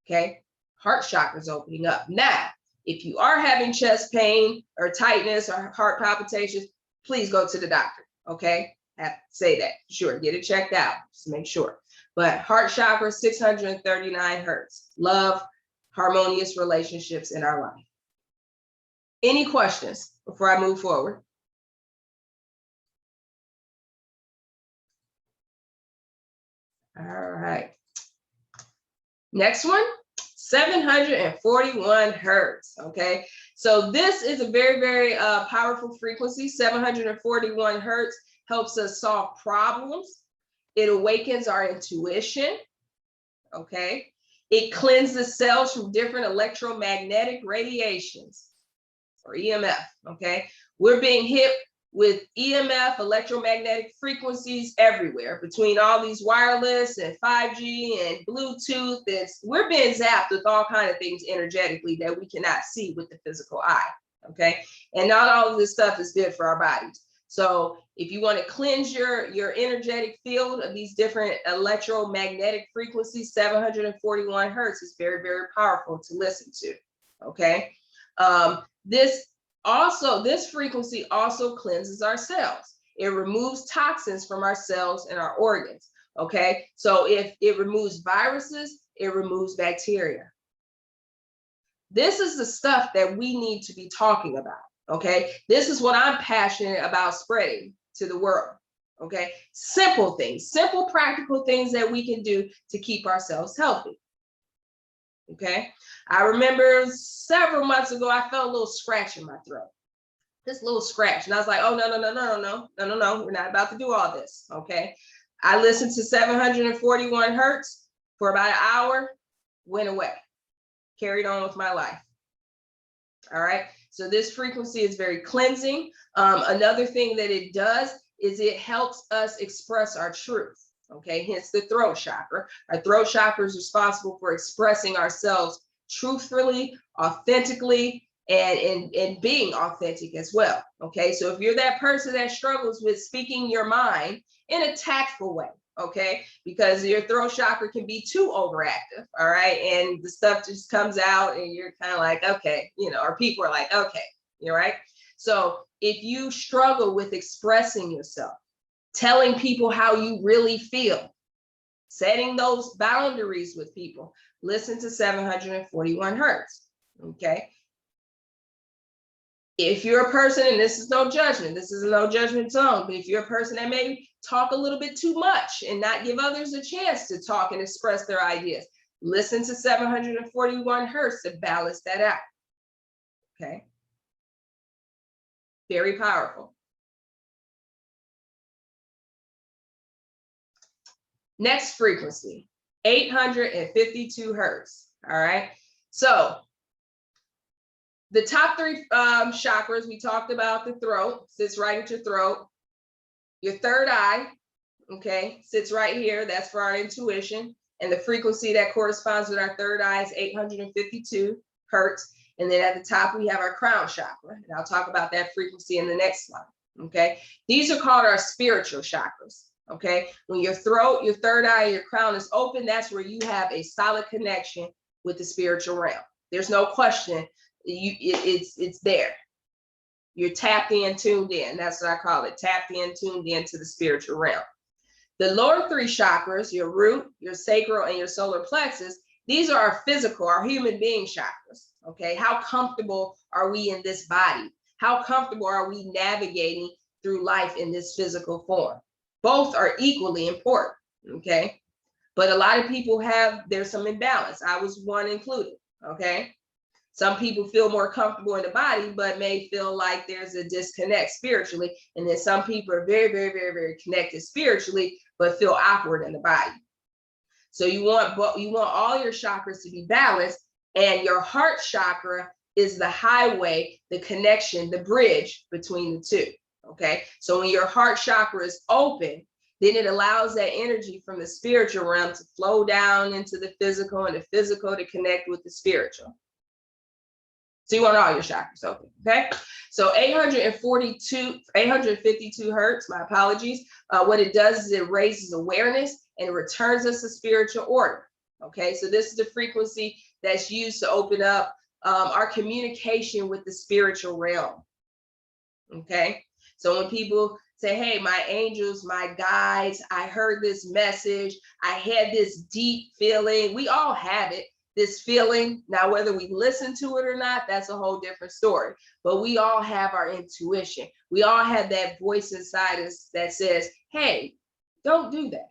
okay? Heart chakra is opening up. Now, if you are having chest pain or tightness or heart palpitations, please go to the doctor, okay? I have to say that, sure, get it checked out, just make sure. But heart chakra, 639 Hertz. Love, harmonious relationships in our life. Any questions before I move forward? All right. Next one, 741 Hertz, okay? So this is a very, very powerful frequency. 741 Hertz helps us solve problems. It awakens our intuition, okay? It cleanses cells from different electromagnetic radiations, or EMF, okay? We're being hit with EMF, electromagnetic frequencies everywhere, between all these wireless and 5G and Bluetooth. We're being zapped with all kinds of things energetically that we cannot see with the physical eye, okay? And not all of this stuff is good for our bodies. So if you want to cleanse your energetic field of these different electromagnetic frequencies, 741 Hertz is very, very powerful to listen to, okay? This frequency also cleanses our cells. It removes toxins from our cells and our organs, okay? So if it removes viruses, it removes bacteria. This is the stuff that we need to be talking about, okay? This is what I'm passionate about spreading to the world, okay? Simple things, simple practical things that we can do to keep ourselves healthy. Okay, I remember several months ago, I felt a little scratch in my throat, this little scratch. And I was like, oh, no, we're not about to do all this, okay? I listened to 741 Hertz for about an hour, went away, carried on with my life. All right, so this frequency is very cleansing. Another thing that it does is it helps us express our truth. Okay, hence the throat chakra. Our throat chakra is responsible for expressing ourselves truthfully, authentically, and being authentic as well. Okay, so if you're that person that struggles with speaking your mind in a tactful way, okay, because your throat chakra can be too overactive, all right, and the stuff just comes out and you're kind of like, okay, you know, or people are like, okay, you're right. So if you struggle with expressing yourself, telling people how you really feel, setting those boundaries with people, listen to 741 Hertz, okay? If you're a person, and this is no judgment, this is a no judgment zone, but if you're a person that may talk a little bit too much and not give others a chance to talk and express their ideas, listen to 741 Hertz to balance that out, okay? Very powerful. Next frequency, 852 Hertz, all right? So the top three chakras, we talked about the throat, sits right at your throat. Your third eye, okay, sits right here. That's for our intuition. And the frequency that corresponds with our third eye is 852 Hertz. And then at the top, we have our crown chakra. And I'll talk about that frequency in the next slide, okay? These are called our spiritual chakras, okay? When your throat, your third eye, your crown is open, that's where you have a solid connection with the spiritual realm. There's no question. It's there. You're tapped in, tuned in. That's what I call it. Tapped in, tuned in to the spiritual realm. The lower three chakras, your root, your sacral, and your solar plexus, these are our physical, our human being chakras. Okay, how comfortable are we in this body? How comfortable are we navigating through life in this physical form? Both are equally important. Okay, but a lot of people there's some imbalance. I was one included. Okay. Some people feel more comfortable in the body, but may feel like there's a disconnect spiritually. And then some people are very, very, very, very connected spiritually, but feel awkward in the body. So you want all your chakras to be balanced, and your heart chakra is the highway, the connection, the bridge between the two. Okay. So when your heart chakra is open, then it allows that energy from the spiritual realm to flow down into the physical, and the physical to connect with the spiritual. So you want all your chakras open, okay? So 852 Hertz, my apologies. What it does is it raises awareness and it returns us to spiritual order, okay? So this is the frequency that's used to open up our communication with the spiritual realm, okay? So when people say, hey, my angels, my guides, I heard this message, I had this deep feeling, we all have it. This feeling, now whether we listen to it or not, that's a whole different story. But we all have our intuition. We all have that voice inside us that says, hey, don't do that.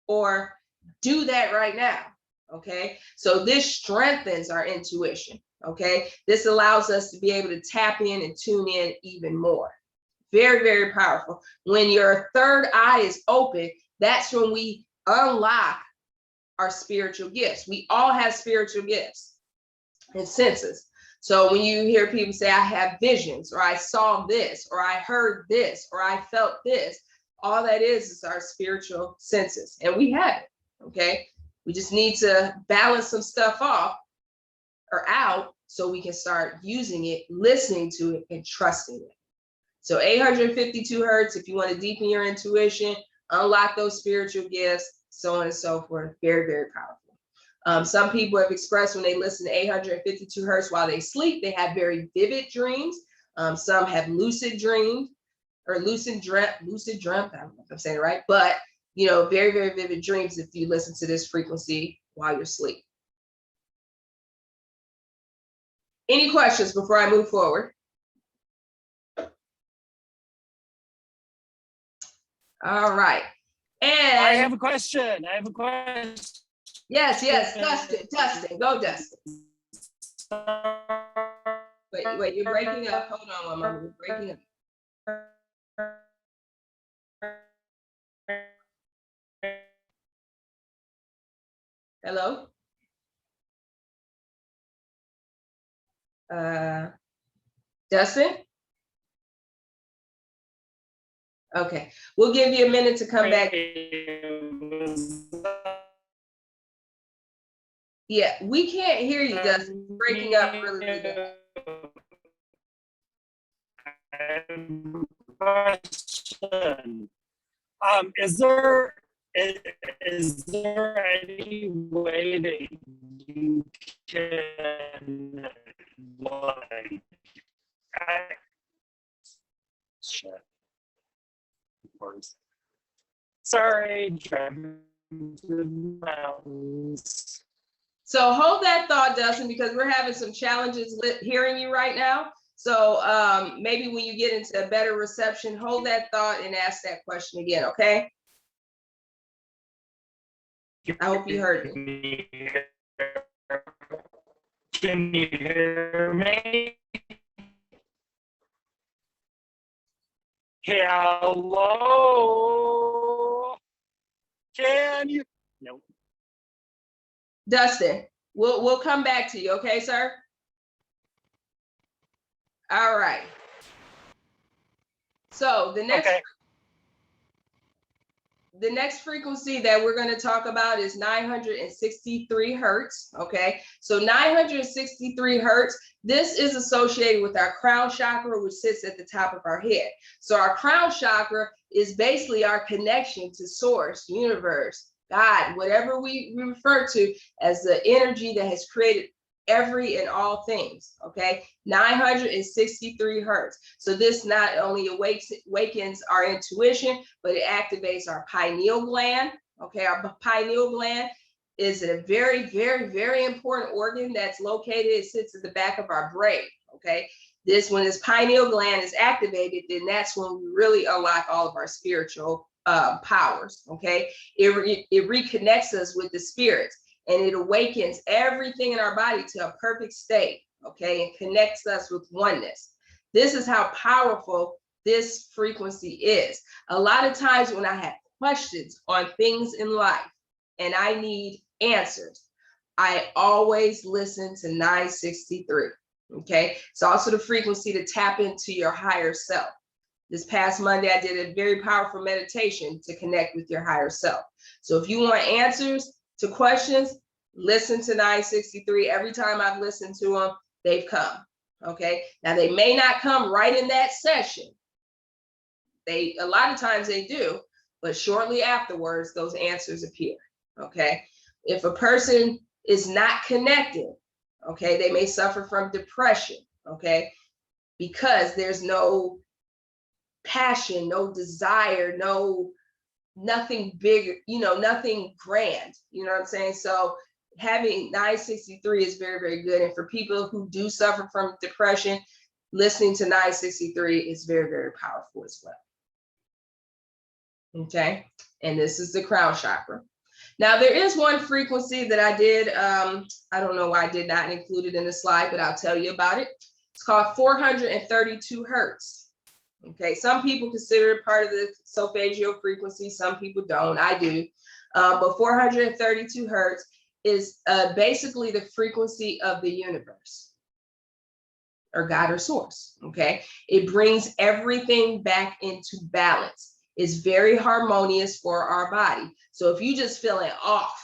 Or do that right now, okay? So this strengthens our intuition, okay? This allows us to be able to tap in and tune in even more. Very, very powerful. When your third eye is open, that's when we unlock our spiritual gifts. We all have spiritual gifts and senses. So when you hear people say, I have visions, or I saw this, or I heard this, or I felt this, all that is our spiritual senses. And we have it, okay? We just need to balance some stuff off or out so we can start using it, listening to it, and trusting it. So 852 Hertz, if you want to deepen your intuition, unlock those spiritual gifts, so on and so forth. Very, very powerful. Some people have expressed when they listen to 852 Hertz while they sleep, they have very vivid dreams. Some have lucid dreamed or lucid dreamt. I don't know if I'm saying it right, but you know, very, very vivid dreams if you listen to this frequency while you're asleep. Any questions before I move forward? All right. And I have a question. Yes, Dustin, go Dustin. Wait, you're breaking up. Hold on one moment, you're breaking up. Hello? Dustin? Okay, we'll give you a minute to come back. Yeah, we can't hear you, Dustin. Breaking up really good. question. Is there any way that you can like shit? Of course. Sorry, driving through the mountains. So hold that thought, Dustin, because we're having some challenges hearing you right now. So maybe when you get into a better reception, hold that thought and ask that question again, okay? I hope you heard me. Can you hear me? Hello? Can you? Nope. Dustin, we'll come back to you, okay, sir? All right. So the next frequency that we're going to talk about is 963 hertz. Okay, so 963 hertz. This is associated with our crown chakra, which sits at the top of our head. So our crown chakra is basically our connection to source, universe, God, whatever we refer to as the energy that has created every and all things. Okay, 963 hertz. So this not only awakens our intuition, but it activates our pineal gland. Okay, our pineal gland is a very, very, very important organ that's located. It sits at the back of our brain. Okay, when this pineal gland is activated, then that's when we really unlock all of our spiritual powers. Okay, it reconnects us with the spirits, and it awakens everything in our body to a perfect state, okay, and connects us with oneness. This is how powerful this frequency is. A lot of times when I have questions on things in life and I need answers, I always listen to 963, okay? It's also the frequency to tap into your higher self. This past Monday, I did a very powerful meditation to connect with your higher self. So if you want answers to questions, listen to 963. Every time I've listened to them, they've come. Okay. Now they may not come right in that session. A lot of times they do, but shortly afterwards, those answers appear. Okay. If a person is not connected, okay, they may suffer from depression. Okay. Because there's no passion, no desire, nothing big, nothing grand, you know what I'm saying? So having 963 is very, very good. And for people who do suffer from depression, listening to 963 is very, very powerful as well. Okay, and this is the crown chakra. Now there is one frequency that I did, I don't know why I did not include it in the slide, but I'll tell you about it. It's called 432 hertz. Okay, some people consider it part of the Sulfatial frequency, some people don't, I do. But 432 hertz is basically the frequency of the universe, or God or source, okay? It brings everything back into balance. It's very harmonious for our body. So if you just feeling off,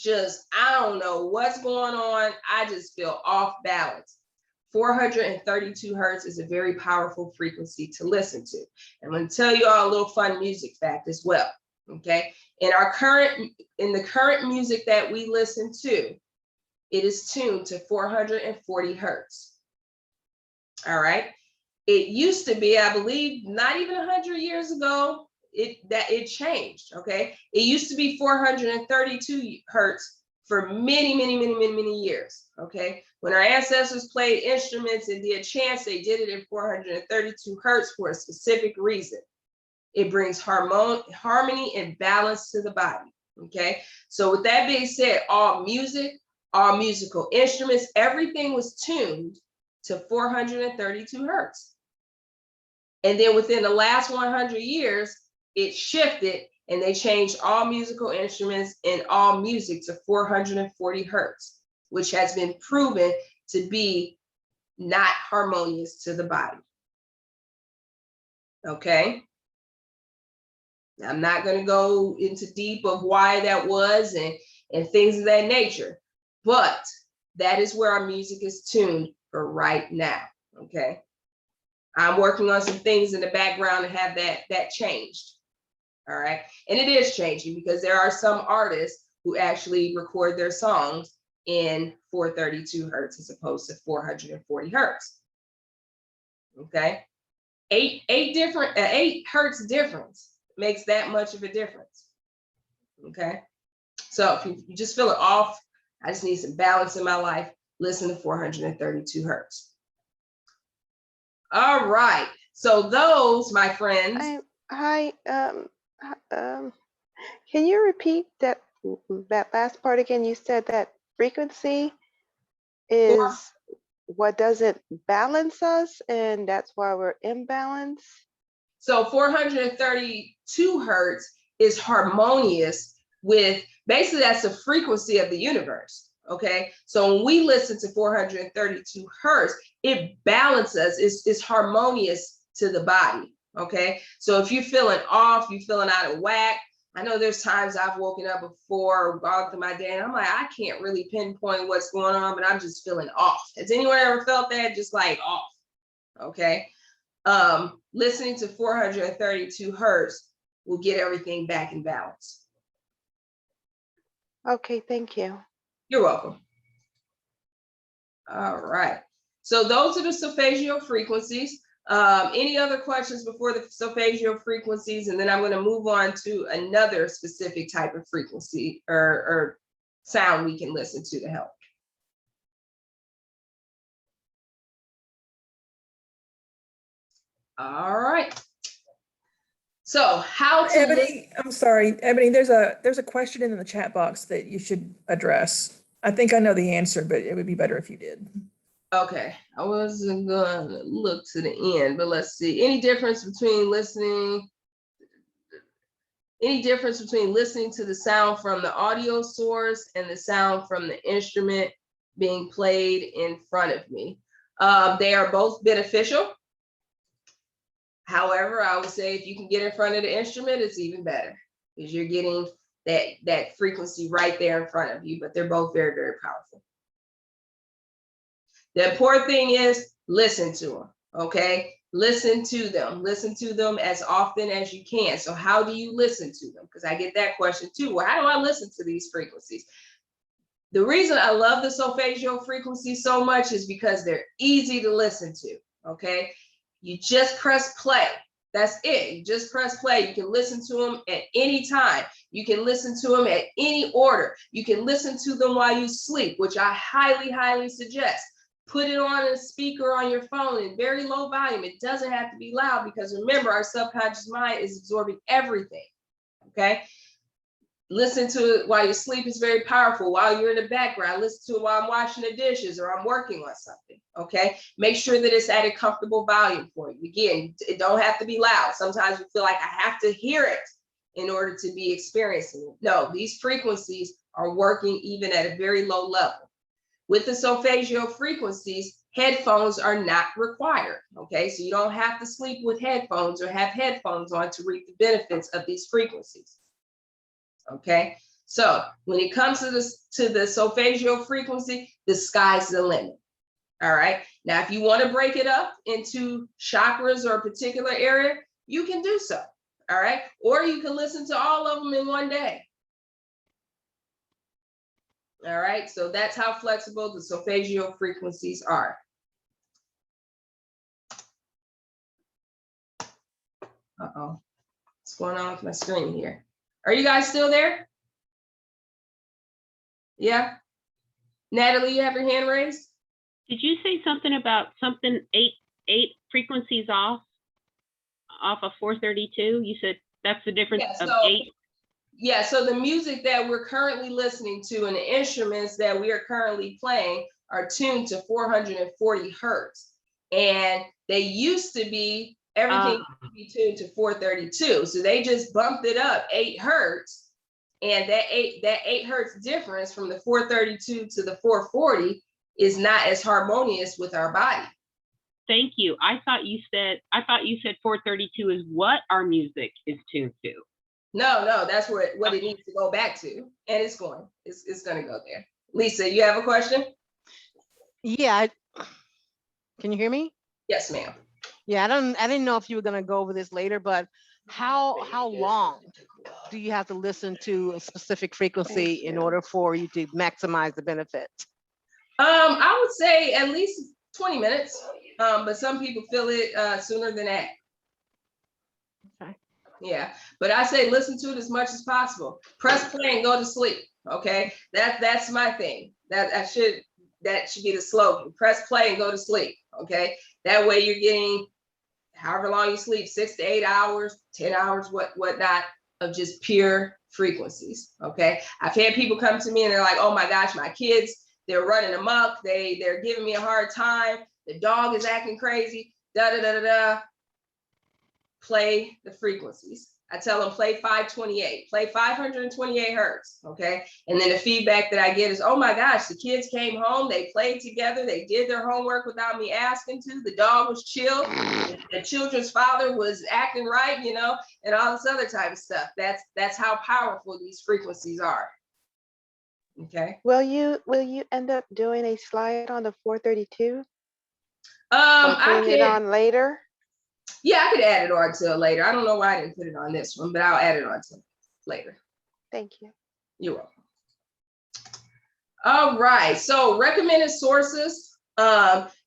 I don't know what's going on, I just feel off balance, 432 hertz is a very powerful frequency to listen to. I'm going to tell you all a little fun music fact as well. Okay, in the current music that we listen to, it is tuned to 440 hertz. All right, it used to be, I believe, not even 100 years ago, it changed. Okay, it used to be 432 hertz for many, many, many, many, many years. Okay, when our ancestors played instruments and did chants, they did it in 432 hertz for a specific reason. It brings harmony and balance to the body. Okay, so with that being said, all music, all musical instruments, everything was tuned to 432 hertz. And then within the last 100 years, it shifted and they changed all musical instruments and all music to 440 hertz, which has been proven to be not harmonious to the body. Okay. I'm not going to go into deep of why that was and things of that nature, but that is where our music is tuned for right now, okay? I'm working on some things in the background to have that changed, all right? And it is changing because there are some artists who actually record their songs in 432 Hertz as opposed to 440 Hertz, okay? 8 Hertz difference makes that much of a difference, okay? So if you just feel it off, I just need some balance in my life, listen to 432 Hertz. All right, so those, my friends. Hi, can you repeat that last part again? You said that frequency is what doesn't balance us, and that's why we're imbalanced. So 432 Hertz is harmonious with, basically that's the frequency of the universe, okay? So when we listen to 432 Hertz, it balances, it's harmonious to the body, okay? So if you're feeling off, you're feeling out of whack, I know there's times I've woken up before, gone through my day, and I'm like, I can't really pinpoint what's going on, but I'm just feeling off. Has anyone ever felt that? Just like off, okay? Listening to 432 Hertz will get everything back in balance. Okay, thank you. You're welcome. All right. So those are the Sulfatial frequencies. Any other questions before the Sulfatial frequencies? And then I'm going to move on to another specific type of frequency or sound we can listen to help. All right. So how to Ebony, I'm sorry, Ebony, there's a question in the chat box that you should address. I think I know the answer, but it would be better if you did. Okay, I wasn't gonna look to the end, but let's see. Any difference between listening to the sound from the audio source and the sound from the instrument being played in front of me? They are both beneficial. However, I would say if you can get in front of the instrument, it's even better because you're getting that frequency right there in front of you, but they're both very, very powerful. The important thing is listen to them, okay? Listen to them as often as you can. So how do you listen to them? Because I get that question too. Well, how do I listen to these frequencies? The reason I love the Sulfatial frequencies so much is because they're easy to listen to, okay? You just press play. That's it. You just press play. You can listen to them at any time. You can listen to them at any order. You can listen to them while you sleep, which I highly, highly suggest. Put it on a speaker on your phone in very low volume. It doesn't have to be loud because remember, our subconscious mind is absorbing everything, okay? Listen to it while you sleep is very powerful. While you're in the background, listen to it while I'm washing the dishes or I'm working on something, okay? Make sure that it's at a comfortable volume for you. Again, it don't have to be loud. Sometimes you feel like I have to hear it in order to be experiencing it. No, these frequencies are working even at a very low level. With the Sulfatial frequencies, headphones are not required, okay? So you don't have to sleep with headphones or have headphones on to reap the benefits of these frequencies, okay? So when it comes to the Sulfatial frequency, the sky's the limit, all right? Now, if you want to break it up into chakras or a particular area, you can do so, all right? Or you can listen to all of them in one day. All right, so that's how flexible the Sulfatial frequencies are. Uh-oh, what's going on with my screen here? Are you guys still there? Yeah? Natalie, you have your hand raised? Did you say something about something eight frequencies off of 432? You said that's the difference of 8. Yeah, so the music that we're currently listening to and the instruments that we are currently playing are tuned to 440 Hertz. And they used to be, everything used to be tuned to 432. So they just bumped it up 8 Hertz. And that 8 Hertz difference from the 432 to the 440 is not as harmonious with our body. Thank you. I thought you said 432 is what our music is tuned to. No, that's what it needs to go back to, and it's going to go there. Lisa, you have a question? Yeah, Can you hear me? Yes, ma'am. Yeah, I didn't know if you were gonna go over this later, but how long do you have to listen to a specific frequency in order for you to maximize the benefit? I would say at least 20 minutes, but some people feel it sooner than that. Okay. Yeah, but I say listen to it as much as possible. Press play and go to sleep. Okay, that's my thing. That should be the slogan. Press play and go to sleep. Okay, that way you're getting however long you sleep, 6 to 8 hours, 10 hours, whatnot, of just pure frequencies. Okay, I've had people come to me and they're like, oh my gosh, my kids, they're running amok. They're giving me a hard time. The dog is acting crazy. Da da da da da. Play the frequencies. I tell them play 528, play 528 Hertz, okay? And then the feedback that I get is, oh my gosh, the kids came home, they played together, they did their homework without me asking to, the dog was chill, the children's father was acting right, you know, and all this other type of stuff. That's how powerful these frequencies are. Okay. Will you end up doing a slide on the 432? Or I putting it can, on later? yeah, I could add it on to later. I don't know why I didn't put it on this one, but I'll add it on to later. Thank you. You're welcome. All right, so recommended sources,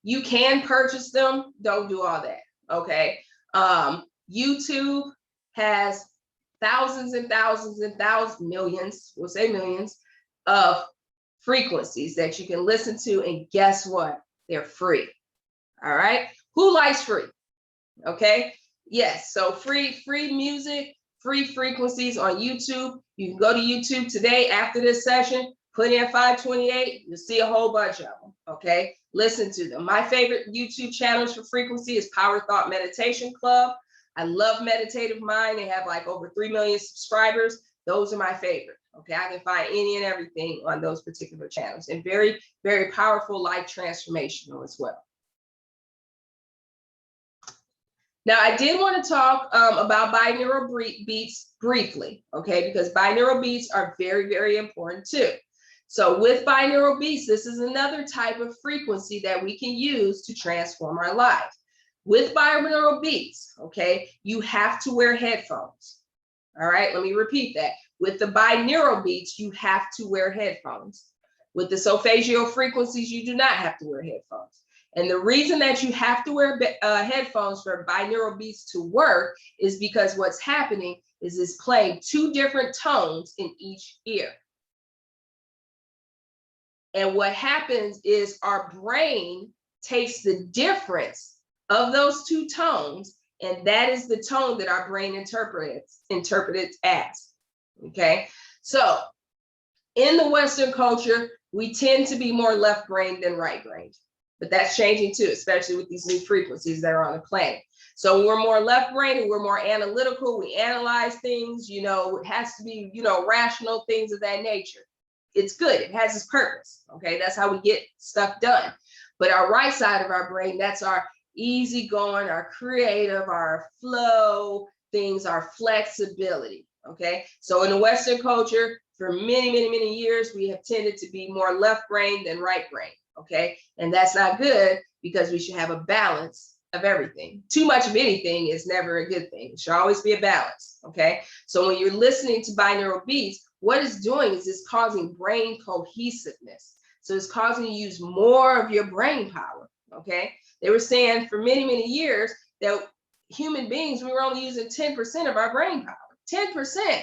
you can purchase them, don't do all that, okay? YouTube has thousands and thousands and thousands, millions, we'll say millions, of frequencies that you can listen to, and guess what? They're free, all right? Who likes free? Okay, yes, so free music, free frequencies on YouTube. You can go to YouTube today after this session, put in 528, you'll see a whole bunch of them, okay? Listen to them. My favorite YouTube channels for frequency is Power Thought Meditation Club. I love Meditative Mind. They have like over 3 million subscribers. Those are my favorite, okay? I can find any and everything on those particular channels, and very, very powerful, life transformational as well. Now, I did want to talk about binaural beats briefly, okay, because binaural beats are very, very important too. So with binaural beats, this is another type of frequency that we can use to transform our lives. With binaural beats, okay, you have to wear headphones. All right, let me repeat that. With the binaural beats, you have to wear headphones. With the sulfatial frequencies, you do not have to wear headphones. And the reason that you have to wear headphones for binaural beats to work is because what's happening is it's playing 2 different tones in each ear. And what happens is our brain takes the difference of those 2 tones, and that is the tone that our brain interprets as, okay? So in the Western culture, we tend to be more left-brained than right-brained. But that's changing too, especially with these new frequencies that are on the planet. So we're more left-brained and we're more analytical. We analyze things, you know, it has to be, you know, rational things of that nature. It's good, it has its purpose, okay? That's how we get stuff done. But our right side of our brain, that's our easygoing, our creative, our flow things, our flexibility, okay? So in the Western culture, for many, many, many years, we have tended to be more left-brained than right-brained. Okay, and that's not good, because we should have a balance of everything. Too much of anything is never a good thing. It should always be a balance. Okay, so when you're listening to binaural beats, what it's doing is it's causing brain cohesiveness. So it's causing you to use more of your brain power. Okay, they were saying for many, many years that human beings, we were only using 10% of our brain power. 10%.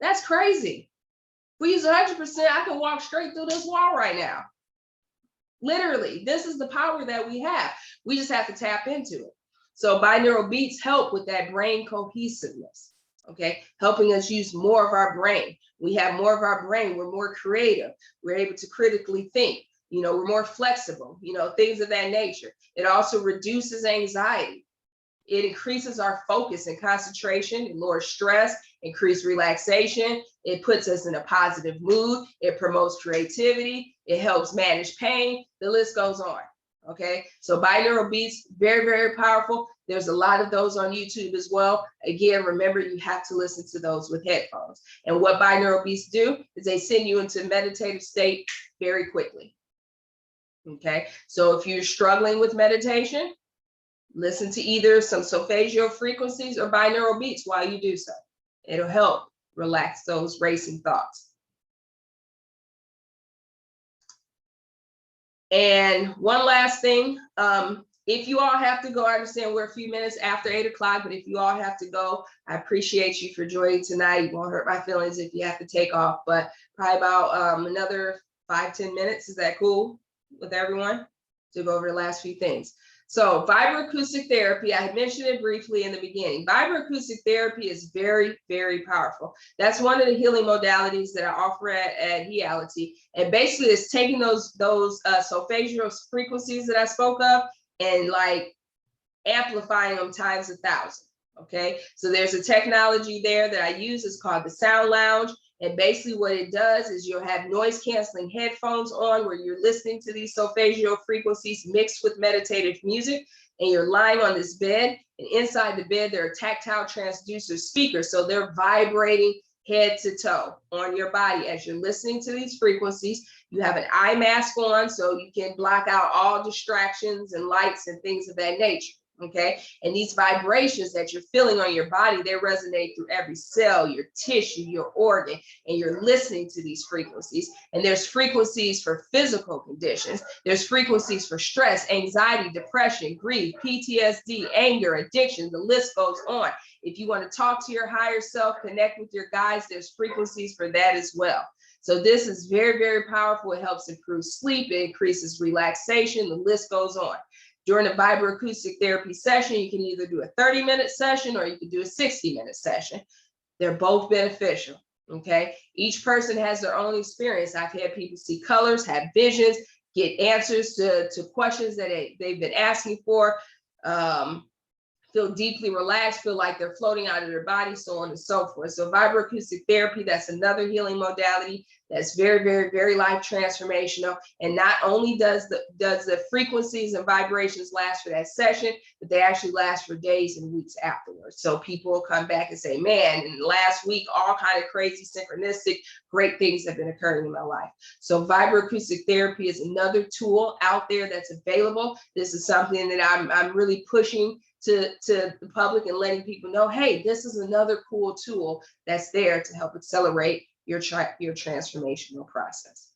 That's crazy. If we use 100%, I can walk straight through this wall right now. Literally, this is the power that we have. We just have to tap into it. So binaural beats help with that brain cohesiveness, okay? Helping us use more of our brain. We have more of our brain, we're more creative. We're able to critically think, you know, we're more flexible, you know, things of that nature. It also reduces anxiety. It increases our focus and concentration, it lowers stress, increase relaxation. It puts us in a positive mood. It promotes creativity. It helps manage pain. The list goes on, okay? So binaural beats, very, very powerful. There's a lot of those on YouTube as well. Again, remember, you have to listen to those with headphones. And what binaural beats do is they send you into a meditative state very quickly. Okay, so if you're struggling with meditation, listen to either some Sulfatial Frequencies or Binaural Beats while you do so. It'll help relax those racing thoughts. And one last thing, if you all have to go, I understand we're a few minutes after 8 o'clock, but if you all have to go, I appreciate you for joining tonight. It won't hurt my feelings if you have to take off, but probably about another 5-10 minutes. Is that cool with everyone? To go over the last few things. So vibroacoustic therapy, I had mentioned it briefly in the beginning. Vibroacoustic therapy is very, very powerful. That's one of the healing modalities that I offer at Heality. And basically it's taking those sulfatial frequencies that I spoke of and like amplifying them times 1,000. Okay, so there's a technology there that I use. It's called the Sound Lounge. And basically what it does is you'll have noise canceling headphones on where you're listening to these sulfatial frequencies mixed with meditative music, and you're lying on this bed, and inside the bed there are tactile transducer speakers. So they're vibrating head to toe on your body as you're listening to these frequencies. You have an eye mask on so you can block out all distractions and lights and things of that nature. Okay, and these vibrations that you're feeling on your body, they resonate through every cell, your tissue, your organ, and you're listening to these frequencies. And there's frequencies for physical conditions. There's frequencies for stress, anxiety, depression, grief, PTSD, anger, addiction, the list goes on. If you want to talk to your higher self, connect with your guides, there's frequencies for that as well. So this is very, very powerful. It helps improve sleep, it increases relaxation, the list goes on. During a vibroacoustic therapy session, you can either do a 30-minute session or you can do a 60-minute session. They're both beneficial, okay? Each person has their own experience. I've had people see colors, have visions, get answers to questions that they've been asking for, feel deeply relaxed, feel like they're floating out of their body, so on and so forth. So vibroacoustic therapy, that's another healing modality that's very, very, very life transformational. And not only does the frequencies and vibrations last for that session, but they actually last for days and weeks afterwards. So people will come back and say, man, in the last week, all kind of crazy, synchronistic, great things have been occurring in my life. So vibroacoustic therapy is another tool out there that's available. This is something that I'm really pushing to the public and letting people know, hey, this is another cool tool that's there to help accelerate your transformational process.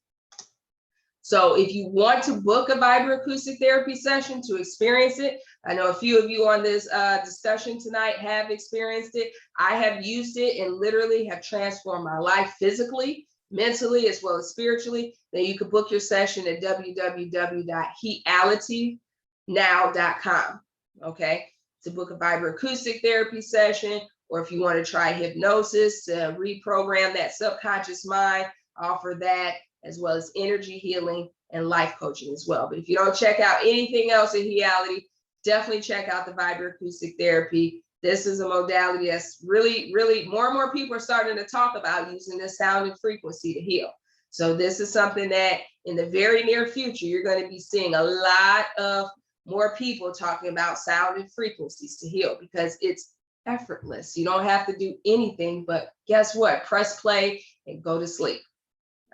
So if you want to book a vibroacoustic therapy session to experience it, I know a few of you on this discussion tonight have experienced it. I have used it and literally have transformed my life physically, mentally, as well as spiritually. Then you can book your session at www.healitynow.com. Okay, to book a vibroacoustic therapy session, or if you want to try hypnosis to reprogram that subconscious mind, offer that, as well as energy healing and life coaching as well. But if you don't check out anything else in Heality, definitely check out the vibroacoustic therapy. This is a modality that's really, really, more and more people are starting to talk about using this sound and frequency to heal. So this is something that in the very near future, you're going to be seeing a lot of more people talking about sound and frequencies to heal, because it's effortless. You don't have to do anything, but guess what? Press play and go to sleep.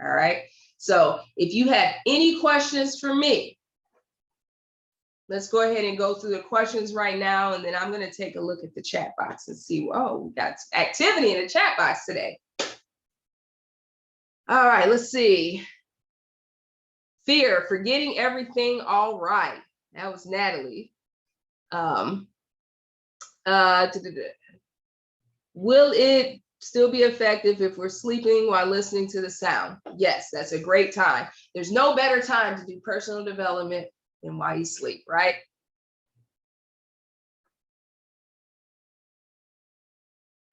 All right. So if you have any questions for me, let's go ahead and go through the questions right now. And then I'm going to take a look at the chat box and see, oh, we got activity in the chat box today. All right, let's see. Fear, forgetting everything all right. That was Natalie. Will it still be effective if we're sleeping while listening to the sound? Yes, that's a great time. There's no better time to do personal development than while you sleep, right?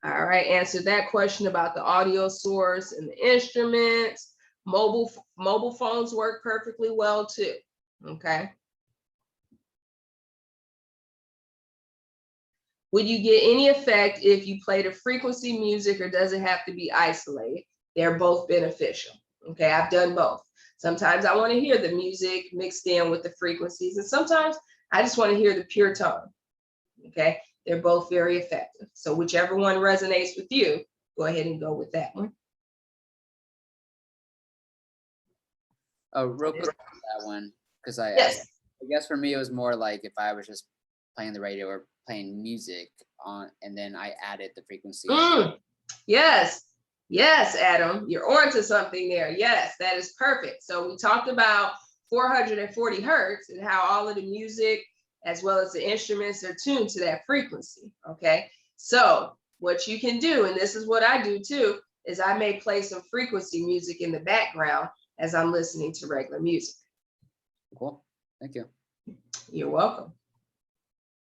All right, answer that question about the audio source and the instruments. Mobile phones work perfectly well too, okay? Would you get any effect if you played a frequency music, or does it have to be isolated? They're both beneficial. Okay, I've done both. Sometimes I want to hear the music mixed in with the frequencies, and sometimes I just want to hear the pure tone. Okay, they're both very effective. So whichever one resonates with you, go ahead and go with that one. Real quick on that one, Because I guess for me it was more like if I was just playing the radio or playing music on, and then I added the frequency. Yes, yes, Adam, you're onto something there. Yes, that is perfect. So we talked about 440 hertz and how all of the music as well as the instruments are tuned to that frequency. Okay, so what you can do, and this is what I do too, is I may play some frequency music in the background as I'm listening to regular music. Cool. Thank you. You're welcome.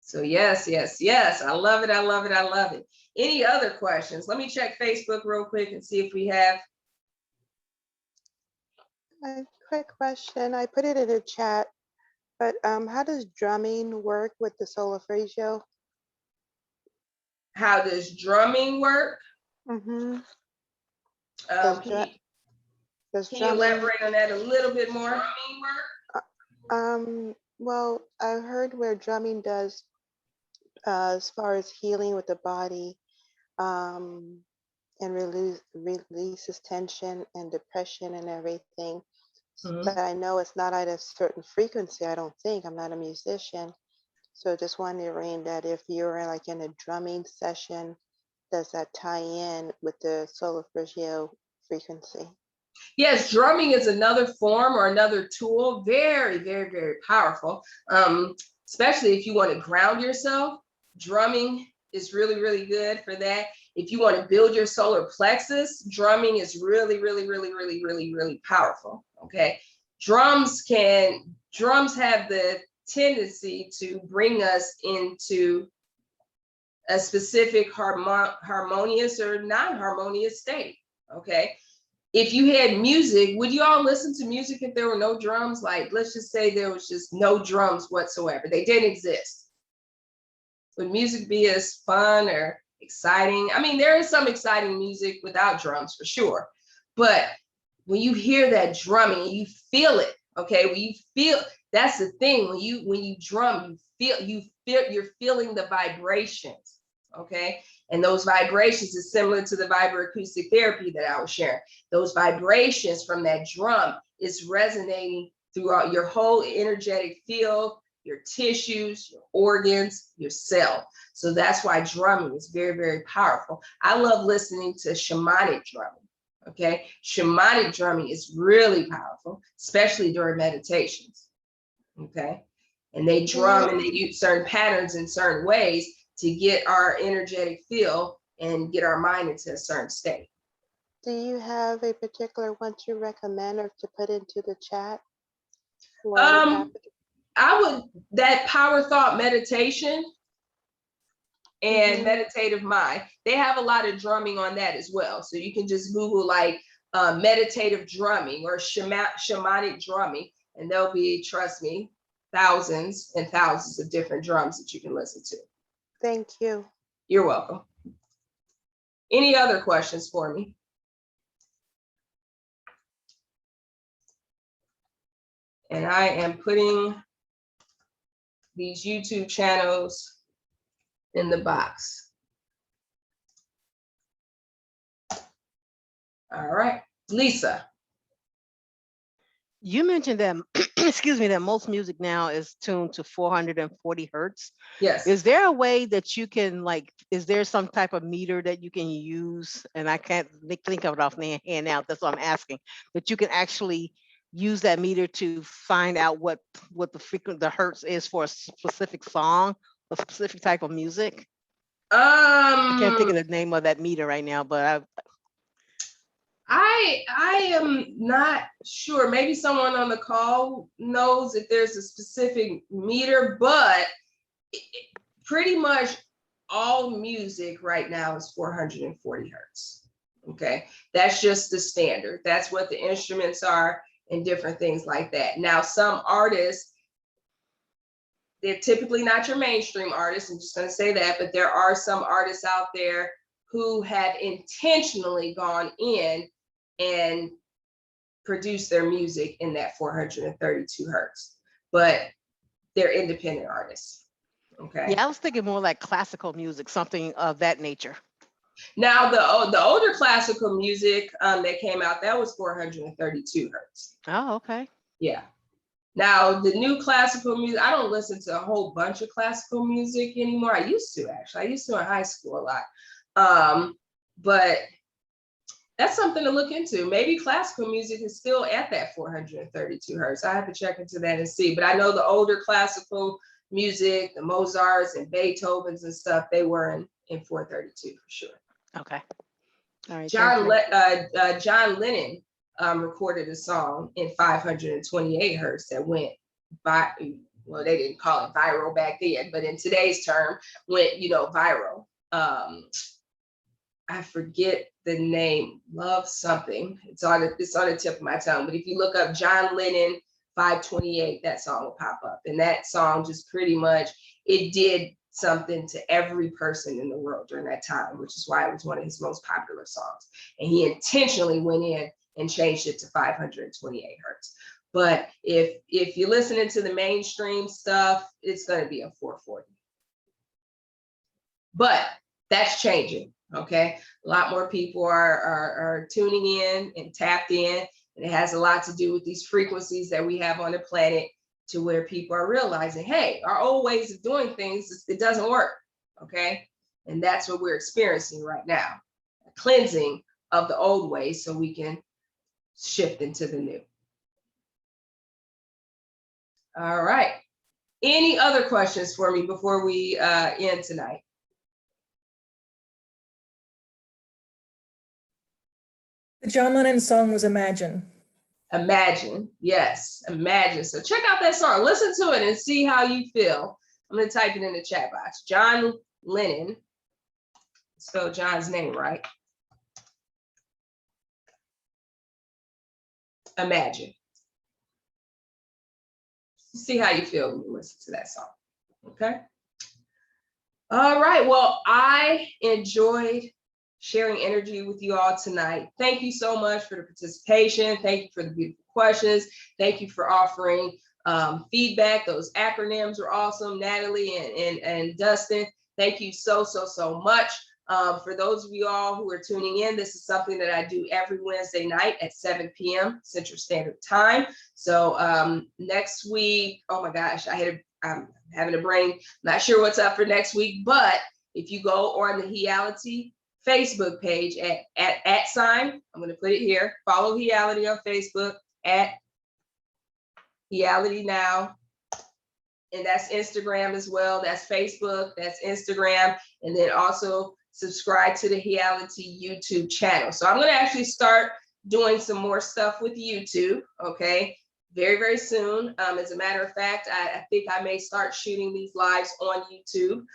So yes, yes, yes. I love it. I love it. I love it. Any other questions? Let me check Facebook real quick and see if we have. A quick question. I put it in the chat, but how does drumming work with the solfeggio? How does drumming work? Mm-hmm. Can you elaborate on that a little bit more? Well, I heard where drumming does as far as healing with the body, and releases tension and depression and everything. Mhm. But I know it's not at a certain frequency. I don't think. I'm not a musician, so just wondering that if you're like in a drumming session, does that tie in with the solfeggio frequency? Yes, drumming is another form or another tool. Very, very, very powerful. Especially if you want to ground yourself. Drumming is really, really good for that. If you want to build your solar plexus, drumming is really, really, really, really, really, really powerful. Okay. Drums have the tendency to bring us into a specific harmonious or non-harmonious state. Okay. If you had music, would you all listen to music if there were no drums? Like, let's just say there was just no drums whatsoever. They didn't exist. Would music be as fun or exciting? I mean, there is some exciting music without drums for sure. But when you hear that drumming, you feel it. Okay, when you feel, that's the thing. When you drum, you're feeling the vibrations. Okay, and those vibrations is similar to the vibroacoustic therapy that I was sharing. Those vibrations from that drum is resonating throughout your whole energetic field, your tissues, your organs, your cell. So that's why drumming is very, very powerful. I love listening to shamanic drumming. Okay, shamanic drumming is really powerful, especially during meditations. Okay, and they drum and they use certain patterns in certain ways to get our energetic field and get our mind into a certain state. Do you have a particular one to recommend or to put into the chat? That power thought meditation and meditative mind, they have a lot of drumming on that as well. So you can just Google like meditative drumming or shamanic drumming, and there'll be, trust me, thousands and thousands of different drums that you can listen to. Thank you. You're welcome. Any other questions for me? And I am putting these YouTube channels in the box. All right, Lisa. You mentioned that, excuse me, that most music now is tuned to 440 hertz. Yes. Is there a way that you can is there some type of meter that you can use? And I can't think of it off the hand now, that's what I'm asking, that you can actually use that meter to find out what the hertz is for a specific song, a specific type of music? I can't think of the name of that meter right now, but I am not sure. Maybe someone on the call knows if there's a specific meter, but pretty much all music right now is 440 hertz. Okay, that's just the standard. That's what the instruments are and different things like that. Now, some artists, they're typically not your mainstream artists. I'm just going to say that, but there are some artists out there who have intentionally gone in and produce their music in that 432 hertz, but they're independent artists. Okay. yeah, I was thinking more like classical music, something of that nature. Now the older classical music that came out, that was 432 hertz. Oh, okay. Yeah. Now, the new classical music, I don't listen to a whole bunch of classical music anymore. I used to, actually. I used to in high school a lot. But that's something to look into. Maybe classical music is still at that 432 hertz. I have to check into that and see. But I know the older classical music, the Mozarts and Beethovens and stuff, they were in 432 for sure. Okay. All right. John Lennon recorded a song in 528 hertz that went by, well, they didn't call it viral back then, but in today's term went, viral. I forget the name, Love Something. It's on the tip of my tongue, but if you look up John Lennon 528, that song will pop up. And that song just pretty much, it did something to every person in the world during that time, which is why it was one of his most popular songs. And he intentionally went in and changed it to 528 hertz. But if you're listening to the mainstream stuff, it's going to be a 440. But that's changing, okay? A lot more people are tuning in and tapped in, and it has a lot to do with these frequencies that we have on the planet, to where people are realizing, hey, our old ways of doing things, it doesn't work, okay? And that's what we're experiencing right now, a cleansing of the old ways so we can shift into the new. All right. Any other questions for me before we end tonight? The John Lennon song was Imagine. Imagine, yes, Imagine. So check out that song, listen to it and see how you feel. I'm gonna type it in the chat box. John Lennon, spell John's name right. Imagine. See how you feel when you listen to that song, okay? All right, well, I enjoyed sharing energy with you all tonight. Thank you so much for the participation. Thank you for the beautiful questions. Thank you for offering feedback. Those acronyms were awesome, Natalie and Dustin. Thank you so much. For those of you all who are tuning in, this is something that I do every Wednesday night at 7 p.m. Central Standard Time. So next week, oh my gosh, I'm having a brain, not sure what's up for next week, but if you go on the Heality Facebook page at sign, I'm going to put it here, follow Heality on Facebook at Heality Now. And that's Instagram as well. That's Facebook, that's Instagram. And then also subscribe to the Heality YouTube channel. So I'm going to actually start doing some more stuff with YouTube, okay? Very, very soon. As a matter of fact, I think I may start shooting these lives on YouTube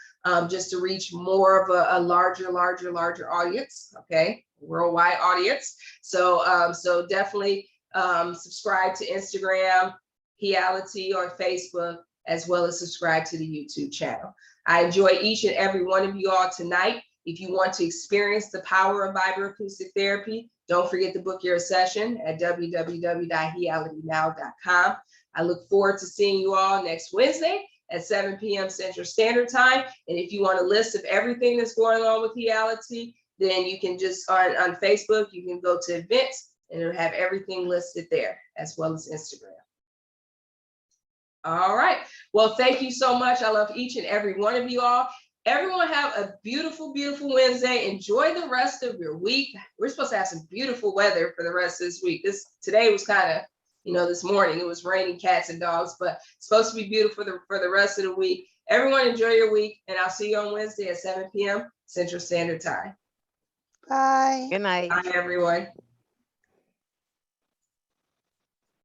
just to reach more of a larger audience, okay? Worldwide audience. So, so definitely subscribe to Instagram, Heality on Facebook, as well as subscribe to the YouTube channel. I enjoy each and every one of you all tonight. If you want to experience the power of vibroacoustic therapy, don't forget to book your session at www.healitynow.com. I look forward to seeing you all next Wednesday at 7 p.m. Central Standard Time. And if you want a list of everything that's going on with Heality, then you can just, on Facebook, you can go to events and it'll have everything listed there, as well as Instagram. All right. Well, thank you so much. I love each and every one of you all. Everyone have a beautiful, beautiful Wednesday. Enjoy the rest of your week. We're supposed to have some beautiful weather for the rest of this week. Today was kind of, this morning it was raining cats and dogs, but it's supposed to be beautiful for the rest of the week. Everyone enjoy your week, and I'll see you on Wednesday at 7 p.m. Central Standard Time. Bye. Good night. Bye, everyone.